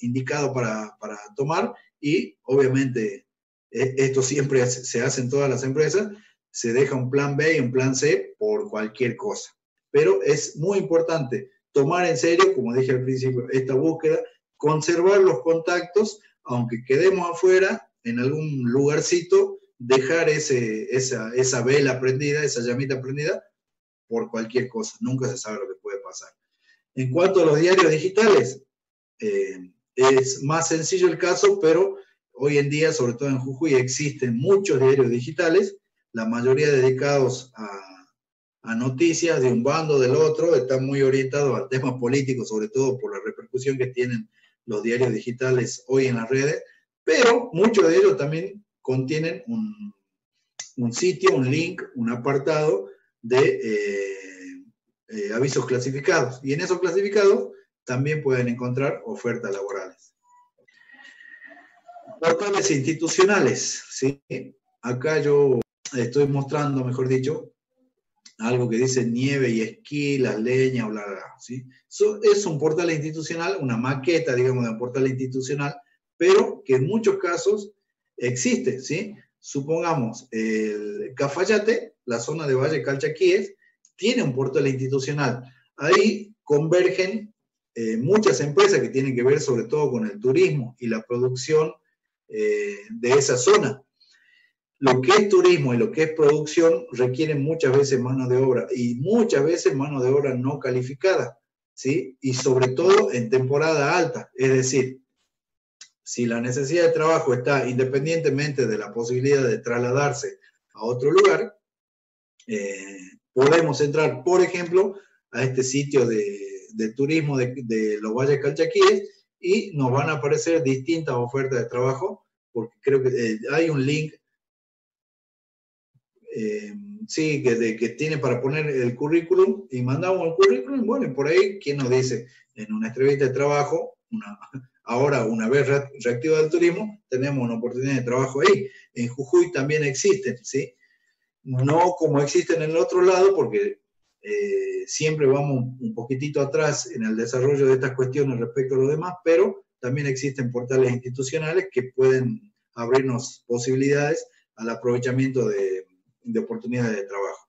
indicado para tomar y obviamente esto siempre se hace en todas las empresas, se deja un plan B y un plan C por cualquier cosa. Pero es muy importante tomar en serio, como dije al principio, esta búsqueda, conservar los contactos, aunque quedemos afuera, en algún lugarcito, dejar esa vela prendida, esa llamita prendida, por cualquier cosa. Nunca se sabe lo que puede pasar. En cuanto a los diarios digitales, es más sencillo el caso, pero hoy en día, sobre todo en Jujuy, existen muchos diarios digitales, la mayoría dedicados a noticias de un bando o del otro, están muy orientados al tema político, sobre todo por la repercusión que tienen los diarios digitales hoy en las redes, pero muchos de ellos también contienen un sitio, un link, un apartado de avisos clasificados. Y en esos clasificados también pueden encontrar ofertas laborales. Portales institucionales, ¿sí? Acá yo estoy mostrando, mejor dicho, algo que dice nieve y esquí, las leñas, bla, bla, bla, ¿sí? Es un portal institucional, una maqueta, digamos, de un portal institucional, pero que en muchos casos existe, ¿sí? Supongamos, el Cafayate, la zona de Valle Calchaquíes, tiene un portal institucional. Ahí convergen muchas empresas que tienen que ver sobre todo con el turismo y la producción de esa zona. Lo que es turismo y lo que es producción requieren muchas veces mano de obra y muchas veces mano de obra no calificada, ¿sí? Y sobre todo en temporada alta, es decir, si la necesidad de trabajo está independientemente de la posibilidad de trasladarse a otro lugar, podemos entrar, por ejemplo, a este sitio de turismo de los Valles Calchaquíes y nos van a aparecer distintas ofertas de trabajo, porque creo que hay un link, sí, que tiene para poner el currículum y mandamos el currículum. Bueno, y por ahí, ¿quién nos dice? En una entrevista de trabajo, ahora una vez reactivado el turismo, tenemos una oportunidad de trabajo ahí. En Jujuy también existen, ¿sí? No como existen en el otro lado, porque siempre vamos un poquitito atrás en el desarrollo de estas cuestiones respecto a lo demás, pero también existen portales institucionales que pueden abrirnos posibilidades al aprovechamiento de oportunidades de trabajo.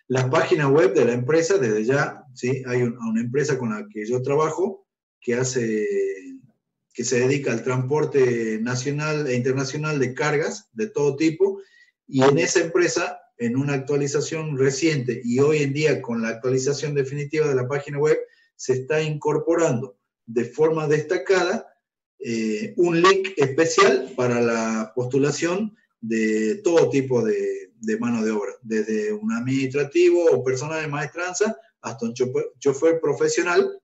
La página web de la empresa, desde ya, ¿sí? Hay una empresa con la que yo trabajo que se dedica al transporte nacional e internacional de cargas de todo tipo, y en esa empresa, en una actualización reciente y hoy en día con la actualización definitiva de la página web, se está incorporando de forma destacada un link especial para la postulación de todo tipo de mano de obra, desde un administrativo o personal de maestranza hasta un chofer profesional.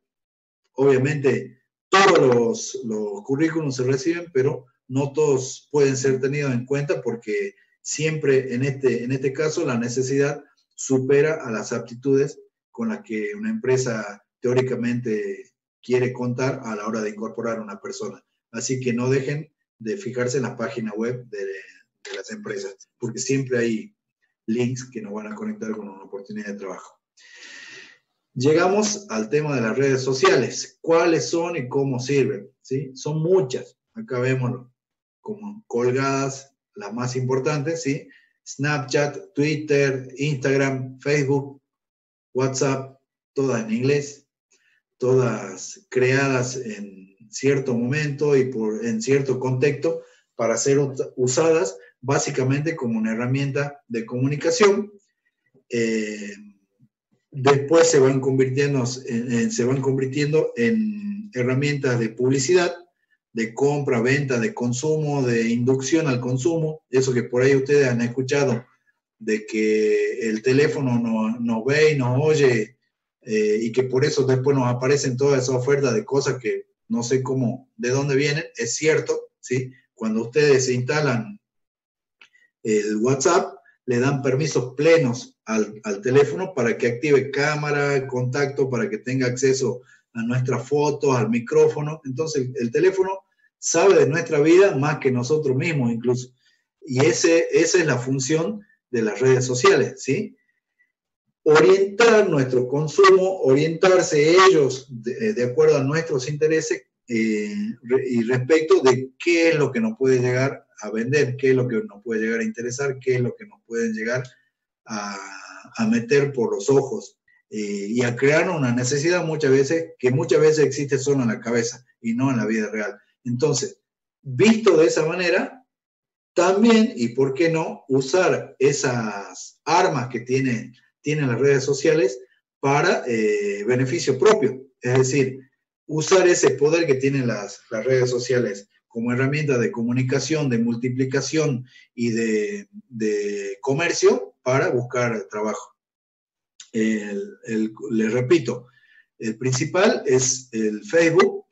Obviamente todos los currículums se reciben, pero no todos pueden ser tenidos en cuenta porque siempre en este caso la necesidad supera a las aptitudes con las que una empresa teóricamente quiere contar a la hora de incorporar a una persona. Así que no dejen de fijarse en la página web de las empresas, porque siempre hay links que nos van a conectar con una oportunidad de trabajo. Llegamos al tema de las redes sociales. ¿Cuáles son y cómo sirven? ¿Sí? Son muchas. Acá vemos como colgadas las más importantes, ¿sí? Snapchat, Twitter, Instagram, Facebook, WhatsApp, todas en inglés, todas creadas en cierto momento y en cierto contexto para ser usadas básicamente como una herramienta de comunicación. Después se van convirtiendo en herramientas de publicidad, de compra, venta, de consumo, de inducción al consumo. Eso que por ahí ustedes han escuchado, de que el teléfono nos ve y nos oye, y que por eso después nos aparecen todas esas ofertas de cosas que no sé de dónde vienen. Es cierto, ¿sí? Cuando ustedes se instalan el WhatsApp, le dan permisos plenos al teléfono para que active cámara, contacto, para que tenga acceso a nuestras fotos, al micrófono. Entonces el teléfono sabe de nuestra vida más que nosotros mismos incluso. Y esa es la función de las redes sociales, ¿sí? Orientar nuestro consumo, orientarse ellos de acuerdo a nuestros intereses y respecto de qué es lo que nos puede llegar a vender, qué es lo que nos puede llegar a interesar, qué es lo que nos pueden llegar a meter por los ojos y a crear una necesidad muchas veces existe solo en la cabeza y no en la vida real. Entonces, visto de esa manera, también, y por qué no, usar esas armas que tienen las redes sociales para beneficio propio, es decir, usar ese poder que tienen las redes sociales como herramienta de comunicación, de multiplicación y de comercio para buscar trabajo. Les repito, el principal es el Facebook.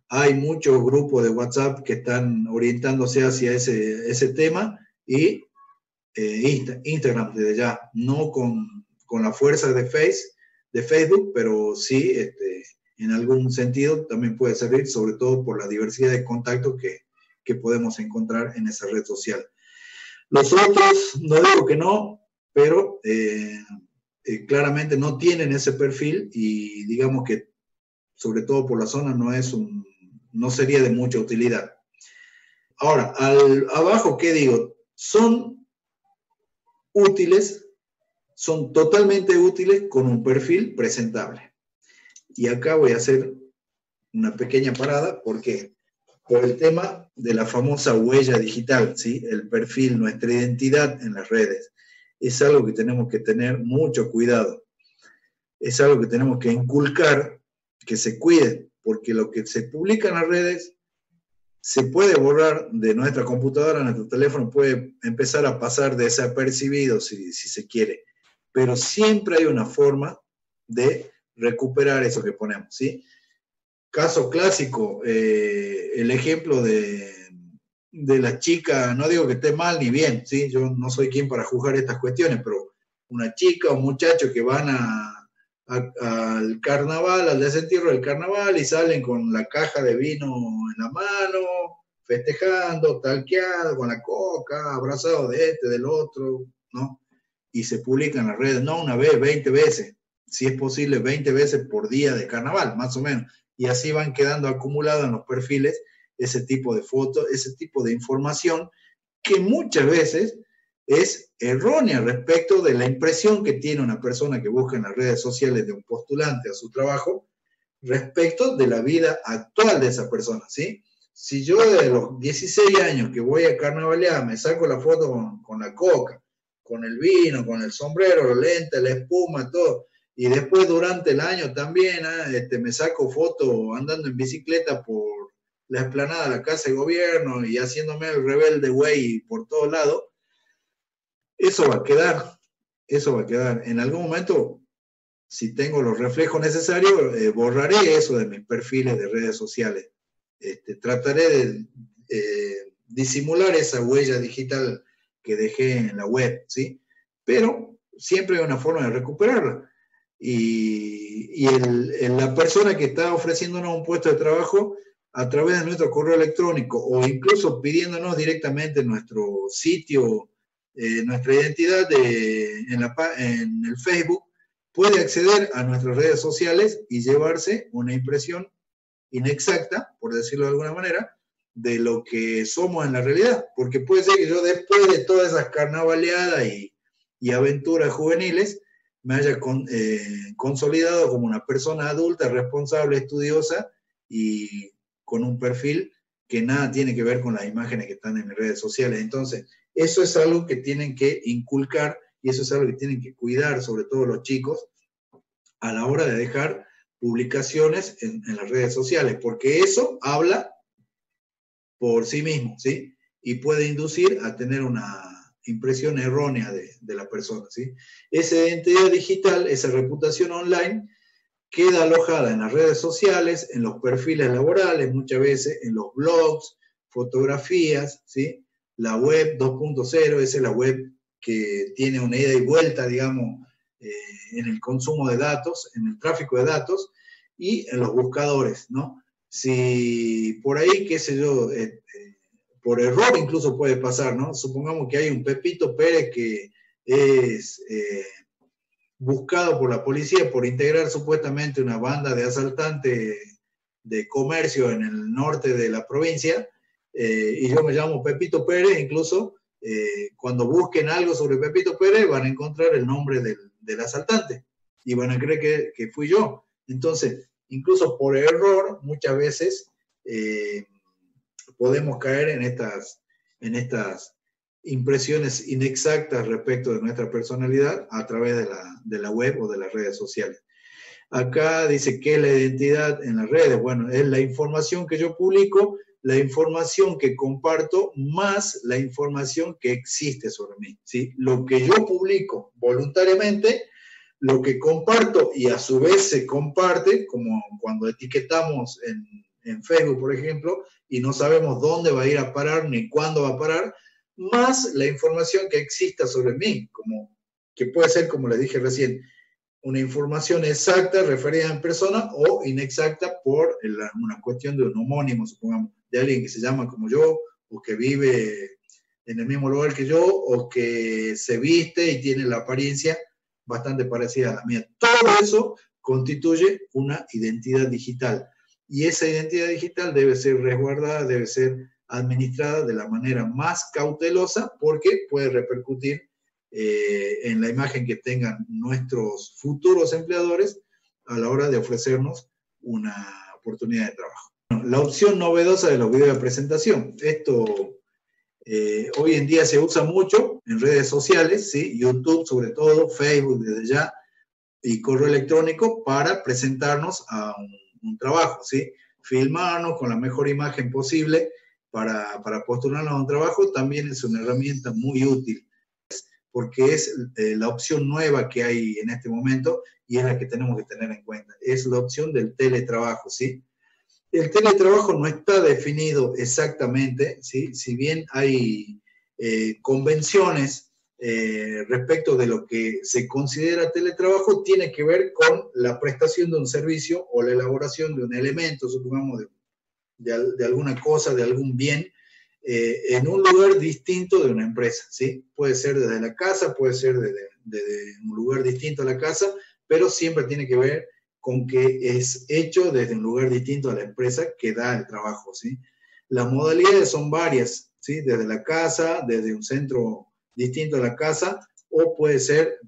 Hay muchos grupos de WhatsApp que están orientándose hacia ese tema y Instagram desde ya, no con la fuerza de de Facebook, pero sí, en algún sentido también puede servir, sobre todo por la diversidad de contactos que podemos encontrar en esa red social. Los otros, no digo que no, pero claramente no tienen ese perfil y digamos que, sobre todo por la zona, no sería de mucha utilidad. Ahora, abajo, ¿qué digo? Son útiles, son totalmente útiles con un perfil presentable. Y acá voy a hacer una pequeña parada, ¿por qué? Por el tema de la famosa huella digital, ¿sí? El perfil, nuestra identidad en las redes. Es algo que tenemos que tener mucho cuidado. Es algo que tenemos que inculcar, que se cuide, porque lo que se publica en las redes se puede borrar de nuestra computadora, nuestro teléfono puede empezar a pasar desapercibido si se quiere, pero siempre hay una forma de recuperar eso que ponemos, ¿sí? Caso clásico, el ejemplo de la chica, no digo que esté mal ni bien, ¿sí? Yo no soy quien para juzgar estas cuestiones, pero una chica o un muchacho que van al carnaval, al desentierro del carnaval y salen con la caja de vino en la mano, festejando, talqueado, con la coca, abrazado de del otro, ¿no? Y se publican en las redes, no una vez, 20 veces, si es posible 20 veces por día de carnaval, más o menos. Y así van quedando acumulados en los perfiles ese tipo de fotos, ese tipo de información que muchas veces es errónea respecto de la impresión que tiene una persona que busca en las redes sociales de un postulante a su trabajo respecto de la vida actual de esa persona, ¿sí? Si yo de los 16 años que voy a carnavalear me saco la foto con la coca, con el vino, con el sombrero, los lentes, la espuma, todo, y después durante el año también me saco fotos andando en bicicleta por la explanada de la Casa de Gobierno y haciéndome el rebelde güey por todos lados, eso va a quedar. En algún momento, si tengo los reflejos necesarios, borraré eso de mis perfiles de redes sociales. Trataré de disimular esa huella digital que dejé en la web, ¿sí? Pero siempre hay una forma de recuperarla. Y la persona que está ofreciéndonos un puesto de trabajo a través de nuestro correo electrónico o incluso pidiéndonos directamente nuestro sitio, nuestra identidad en el Facebook, puede acceder a nuestras redes sociales y llevarse una impresión inexacta, por decirlo de alguna manera, de lo que somos en la realidad. Porque puede ser que yo después de todas esas carnavaleadas y aventuras juveniles me haya consolidado como una persona adulta, responsable, estudiosa y con un perfil que nada tiene que ver con las imágenes que están en las redes sociales. Entonces, eso es algo que tienen que inculcar y eso es algo que tienen que cuidar, sobre todo los chicos, a la hora de dejar publicaciones en las redes sociales, porque eso habla por sí mismo, ¿sí? Y puede inducir a tener una impresión errónea de la persona, ¿sí? Esa identidad digital, esa reputación online, queda alojada en las redes sociales, en los perfiles laborales, muchas veces en los blogs, fotografías, ¿sí? La web 2.0, esa es la web que tiene una ida y vuelta, digamos, en el consumo de datos, en el tráfico de datos y en los buscadores, ¿no? Si por ahí, qué sé yo, por error incluso puede pasar, ¿no? Supongamos que hay un Pepito Pérez que es buscado por la policía por integrar supuestamente una banda de asaltantes de comercio en el norte de la provincia, y yo me llamo Pepito Pérez, incluso cuando busquen algo sobre Pepito Pérez van a encontrar el nombre del asaltante y van a creer que fui yo. Entonces, incluso por error, muchas veces podemos caer en estas impresiones inexactas respecto de nuestra personalidad a través de la web o de las redes sociales. Acá dice, ¿qué es la identidad en las redes? Bueno, es la información que yo publico, la información que comparto, más la información que existe sobre mí, ¿sí? Lo que yo publico voluntariamente, lo que comparto y a su vez se comparte, como cuando etiquetamos en Facebook, por ejemplo, y no sabemos dónde va a ir a parar ni cuándo va a parar, más la información que exista sobre mí, que puede ser, como les dije recién, una información exacta referida en persona o inexacta por una cuestión de un homónimo, supongamos, de alguien que se llama como yo, o que vive en el mismo lugar que yo, o que se viste y tiene la apariencia bastante parecida a la mía. Todo eso constituye una identidad digital. Y esa identidad digital debe ser resguardada, debe ser administrada de la manera más cautelosa, porque puede repercutir en la imagen que tengan nuestros futuros empleadores a la hora de ofrecernos una oportunidad de trabajo. La opción novedosa de los videos de presentación. Esto hoy en día se usa mucho en redes sociales, ¿sí? YouTube sobre todo, Facebook desde ya, y correo electrónico para presentarnos a un trabajo, ¿sí? Filmarnos con la mejor imagen posible para postularnos a un trabajo también es una herramienta muy útil, porque es la opción nueva que hay en este momento y es la que tenemos que tener en cuenta. Es la opción del teletrabajo, ¿sí? El teletrabajo no está definido exactamente, ¿sí? Si bien hay convenciones respecto de lo que se considera teletrabajo, tiene que ver con la prestación de un servicio o la elaboración de un elemento, supongamos, de alguna cosa, de algún bien, en un lugar distinto de una empresa, ¿sí? Puede ser desde la casa, puede ser desde un lugar distinto a la casa, pero siempre tiene que ver con que es hecho desde un lugar distinto a la empresa que da el trabajo, ¿sí? Las modalidades son varias, ¿sí? Desde la casa, desde un centro distinto a la casa, o puede ser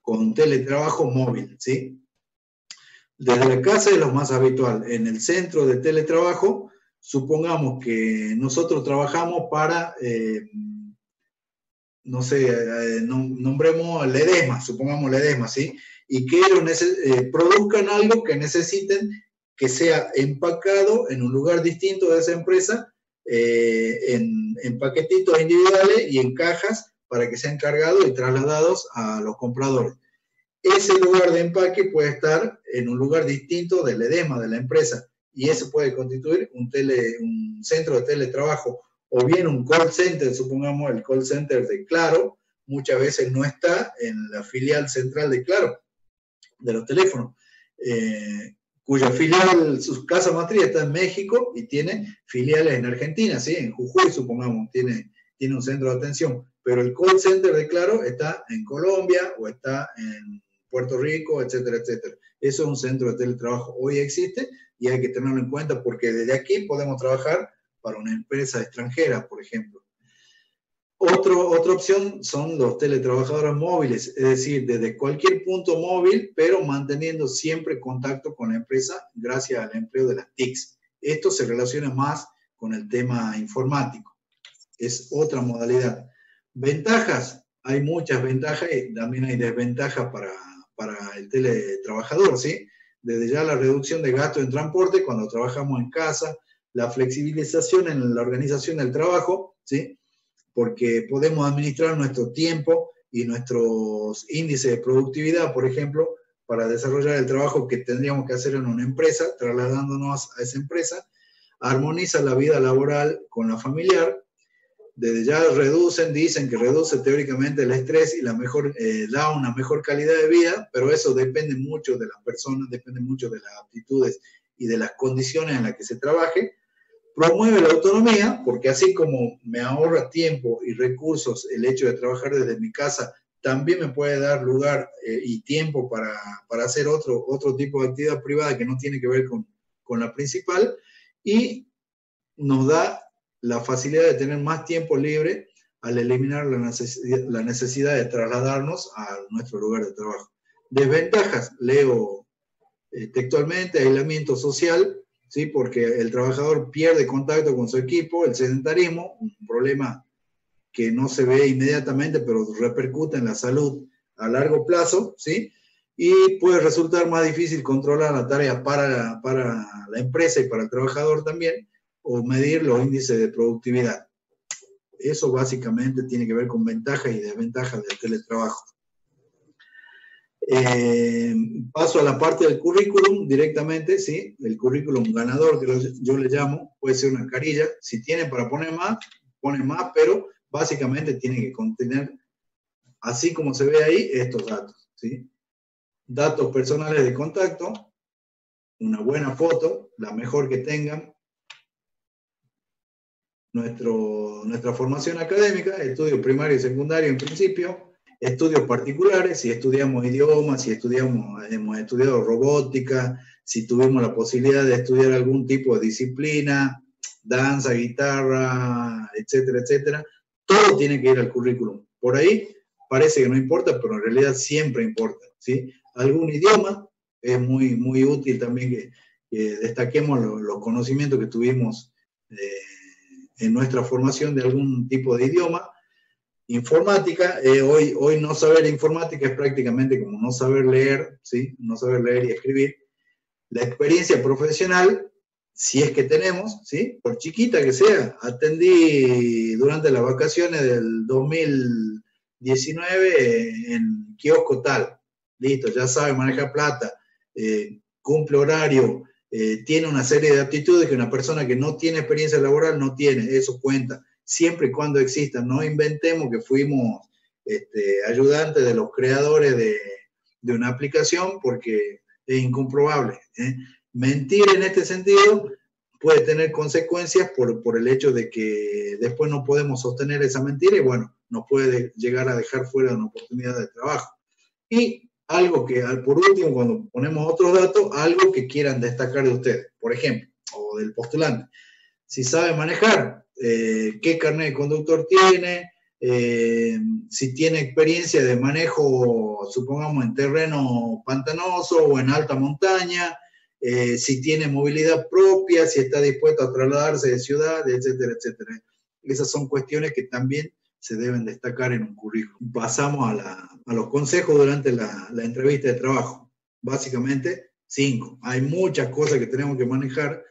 con teletrabajo móvil, ¿sí? Desde la casa es lo más habitual. En el centro de teletrabajo, supongamos que nosotros trabajamos para, no sé, nombremos Ledesma, supongamos Ledesma, ¿sí? Y que ellos produzcan algo que necesiten que sea empacado en un lugar distinto de esa empresa, en paquetitos individuales y en cajas para que sean cargados y trasladados a los compradores. Ese lugar de empaque puede estar en un lugar distinto del Ledesma, de la empresa, y eso puede constituir un centro de teletrabajo, o bien un call center, supongamos el call center de Claro, muchas veces no está en la filial central de Claro, de los teléfonos, cuya filial, su casa matriz está en México y tiene filiales en Argentina, ¿sí? En Jujuy, supongamos, tiene un centro de atención, pero el call center de Claro está en Colombia o está en Puerto Rico, etcétera, etcétera. Eso es un centro de teletrabajo. Hoy existe y hay que tenerlo en cuenta porque desde aquí podemos trabajar para una empresa extranjera, por ejemplo. Otra opción son los teletrabajadores móviles, es decir, desde cualquier punto móvil, pero manteniendo siempre contacto con la empresa gracias al empleo de las TICs. Esto se relaciona más con el tema informático. Es otra modalidad. Ventajas, hay muchas ventajas y también hay desventajas para el teletrabajador, ¿sí? Desde ya la reducción de gastos en transporte cuando trabajamos en casa, la flexibilización en la organización del trabajo, ¿sí? Porque podemos administrar nuestro tiempo y nuestros índices de productividad, por ejemplo, para desarrollar el trabajo que tendríamos que hacer en una empresa, trasladándonos a esa empresa, armoniza la vida laboral con la familiar. Desde ya dicen que reduce teóricamente el estrés y da una mejor calidad de vida, pero eso depende mucho de las personas, depende mucho de las aptitudes y de las condiciones en las que se trabaje. Promueve la autonomía, porque así como me ahorra tiempo y recursos el hecho de trabajar desde mi casa, también me puede dar lugar y tiempo para hacer otro tipo de actividad privada que no tiene que ver con la principal, y nos da la facilidad de tener más tiempo libre al eliminar la necesidad de trasladarnos a nuestro lugar de trabajo. Desventajas, leo textualmente: aislamiento social, ¿sí? Porque el trabajador pierde contacto con su equipo, el sedentarismo, un problema que no se ve inmediatamente, pero repercute en la salud a largo plazo, ¿sí? Y puede resultar más difícil controlar la tarea para la empresa y para el trabajador también, o medir los índices de productividad. Eso básicamente tiene que ver con ventajas y desventajas del teletrabajo. Paso a la parte del currículum directamente, ¿sí? El currículum ganador, que yo le llamo, puede ser una carilla. Si tiene para poner más, pone más, pero básicamente tiene que contener así como se ve ahí, estos datos, ¿sí? Datos personales de contacto, una buena foto, la mejor que tengan, nuestra formación académica, estudio primario y secundario en principio, estudios particulares, si estudiamos idiomas, si hemos estudiado robótica, si tuvimos la posibilidad de estudiar algún tipo de disciplina, danza, guitarra, etcétera, etcétera, todo tiene que ir al currículum. Por ahí parece que no importa, pero en realidad siempre importa, ¿sí? Algún idioma es muy, muy útil también que destaquemos los conocimientos que tuvimos en nuestra formación de algún tipo de idioma. Informática, hoy no saber informática es prácticamente como no saber leer, ¿sí? No saber leer y escribir. La experiencia profesional, si es que tenemos, ¿sí? Por chiquita que sea, atendí durante las vacaciones del 2019 en kiosco tal, listo, ya sabe manejar plata, cumple horario, tiene una serie de aptitudes que una persona que no tiene experiencia laboral no tiene, eso cuenta, siempre y cuando existan, no inventemos que fuimos ayudantes de los creadores de una aplicación porque es incomprobable. Mentir en este sentido puede tener consecuencias por el hecho de que después no podemos sostener esa mentira y bueno, nos puede llegar a dejar fuera de una oportunidad de trabajo. Y algo que, por último, cuando ponemos otros datos, algo que quieran destacar de ustedes, por ejemplo, o del postulante. Si sabe manejar, qué carnet de conductor tiene, si tiene experiencia de manejo, supongamos, en terreno pantanoso o en alta montaña, si tiene movilidad propia, si está dispuesto a trasladarse de ciudad, etcétera, etcétera. Esas son cuestiones que también se deben destacar en un currículum. Pasamos a los consejos durante la entrevista de trabajo. Básicamente, 5. Hay muchas cosas que tenemos que manejar.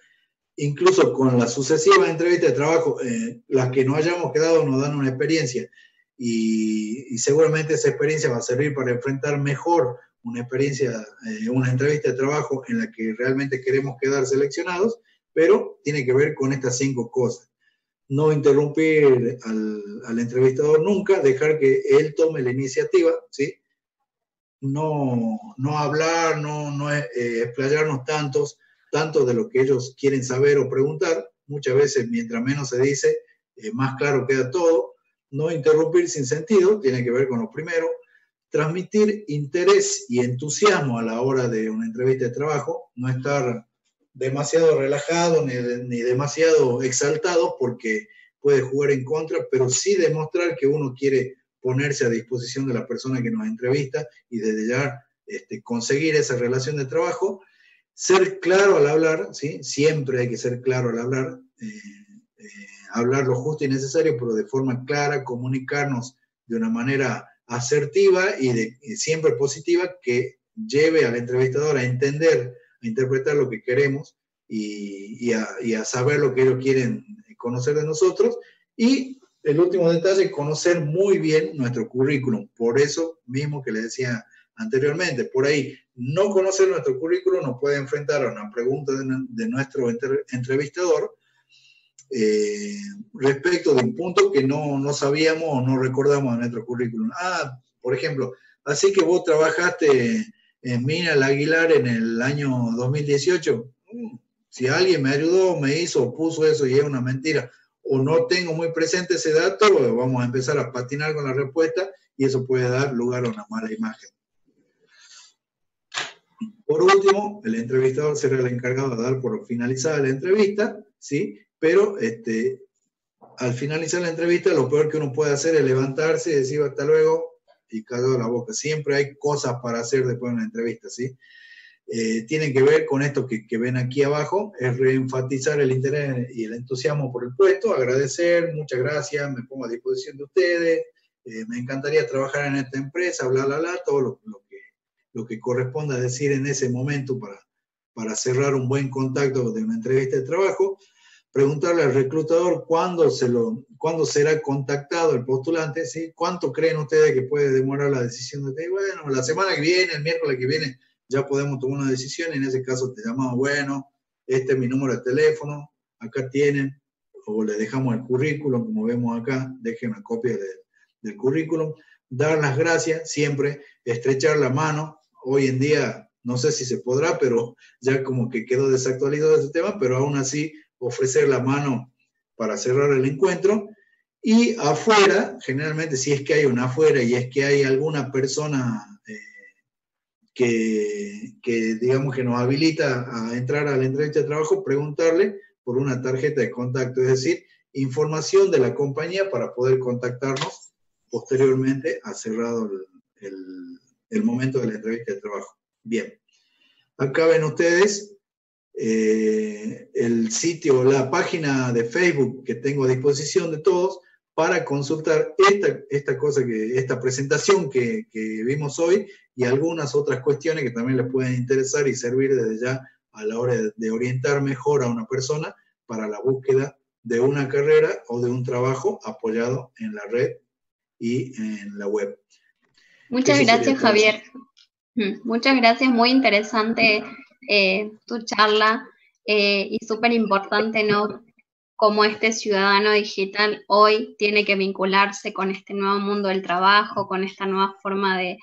Incluso con las sucesivas entrevistas de trabajo, las que no hayamos quedado nos dan una experiencia y seguramente esa experiencia va a servir para enfrentar mejor una entrevista de trabajo en la que realmente queremos quedar seleccionados, pero tiene que ver con estas 5 cosas. No interrumpir al entrevistador nunca, dejar que él tome la iniciativa, ¿sí? No hablar, no explayarnos tanto de lo que ellos quieren saber o preguntar. Muchas veces, mientras menos se dice, más claro queda todo. No interrumpir sin sentido, tiene que ver con lo primero. Transmitir interés y entusiasmo a la hora de una entrevista de trabajo, no estar demasiado relajado ni demasiado exaltado porque puede jugar en contra, pero sí demostrar que uno quiere ponerse a disposición de la persona que nos entrevista y desde ya conseguir esa relación de trabajo. Ser claro al hablar, ¿sí? Siempre hay que ser claro al hablar, hablar lo justo y necesario, pero de forma clara, comunicarnos de una manera asertiva y siempre positiva que lleve al entrevistador a entender, a interpretar lo que queremos y a saber lo que ellos quieren conocer de nosotros. Y el último detalle, conocer muy bien nuestro currículum. Por eso mismo que les decía anteriormente, por ahí, no conocer nuestro currículum nos puede enfrentar a una pregunta de nuestro entrevistador respecto de un punto que no sabíamos o no recordamos en nuestro currículum. Por ejemplo, así que vos trabajaste en Mina El Aguilar en el año 2018. Si alguien me ayudó, me hizo o puso eso y es una mentira, o no tengo muy presente ese dato, vamos a empezar a patinar con la respuesta y eso puede dar lugar a una mala imagen. Por último, el entrevistador será el encargado de dar por finalizada la entrevista, ¿sí? Pero al finalizar la entrevista, lo peor que uno puede hacer es levantarse y decir hasta luego y callado la boca. Siempre hay cosas para hacer después de una entrevista, ¿sí? Tienen que ver con esto que ven aquí abajo, es reenfatizar el interés y el entusiasmo por el puesto, agradecer, muchas gracias, me pongo a disposición de ustedes, me encantaría trabajar en esta empresa, bla, bla, bla, todo lo que corresponda decir en ese momento para cerrar un buen contacto de una entrevista de trabajo. Preguntarle al reclutador cuándo será contactado el postulante, ¿sí? ¿Cuánto creen ustedes que puede demorar la decisión de ustedes? Bueno, la semana que viene, el miércoles que viene, ya podemos tomar una decisión y en ese caso te llamamos, bueno, este es mi número de teléfono, acá tienen, o le dejamos el currículum, como vemos acá, dejen una copia del currículum. dar las gracias siempre, estrechar la mano. Hoy en día, no sé si se podrá, pero ya como que quedó desactualizado ese tema, pero aún así ofrecer la mano para cerrar el encuentro. Y afuera, generalmente si es que hay una afuera y es que hay alguna persona que digamos que nos habilita a entrar a la entrevista de trabajo, preguntarle por una tarjeta de contacto, es decir, información de la compañía para poder contactarnos posteriormente a cerrado el momento de la entrevista de trabajo. Bien, acá ven ustedes el sitio, la página de Facebook que tengo a disposición de todos para consultar esta presentación que vimos hoy y algunas otras cuestiones que también les pueden interesar y servir desde ya a la hora de orientar mejor a una persona para la búsqueda de una carrera o de un trabajo apoyado en la red y en la web. Muchas gracias, Javier. Muchas gracias, muy interesante tu charla y súper importante, ¿no? Cómo este ciudadano digital hoy tiene que vincularse con este nuevo mundo del trabajo, con esta nueva forma de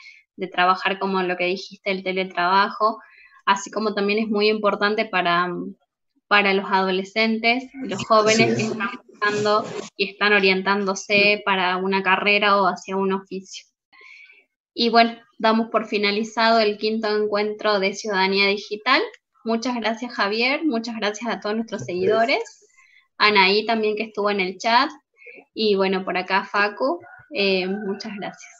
trabajar, como lo que dijiste, el teletrabajo, así como también es muy importante para los adolescentes, los jóvenes que están buscando y están orientándose para una carrera o hacia un oficio. Y bueno, damos por finalizado el 5º encuentro de Ciudadanía Digital. Muchas gracias, Javier, muchas gracias a todos nuestros seguidores. Anaí también, que estuvo en el chat, y bueno, por acá Facu, muchas gracias.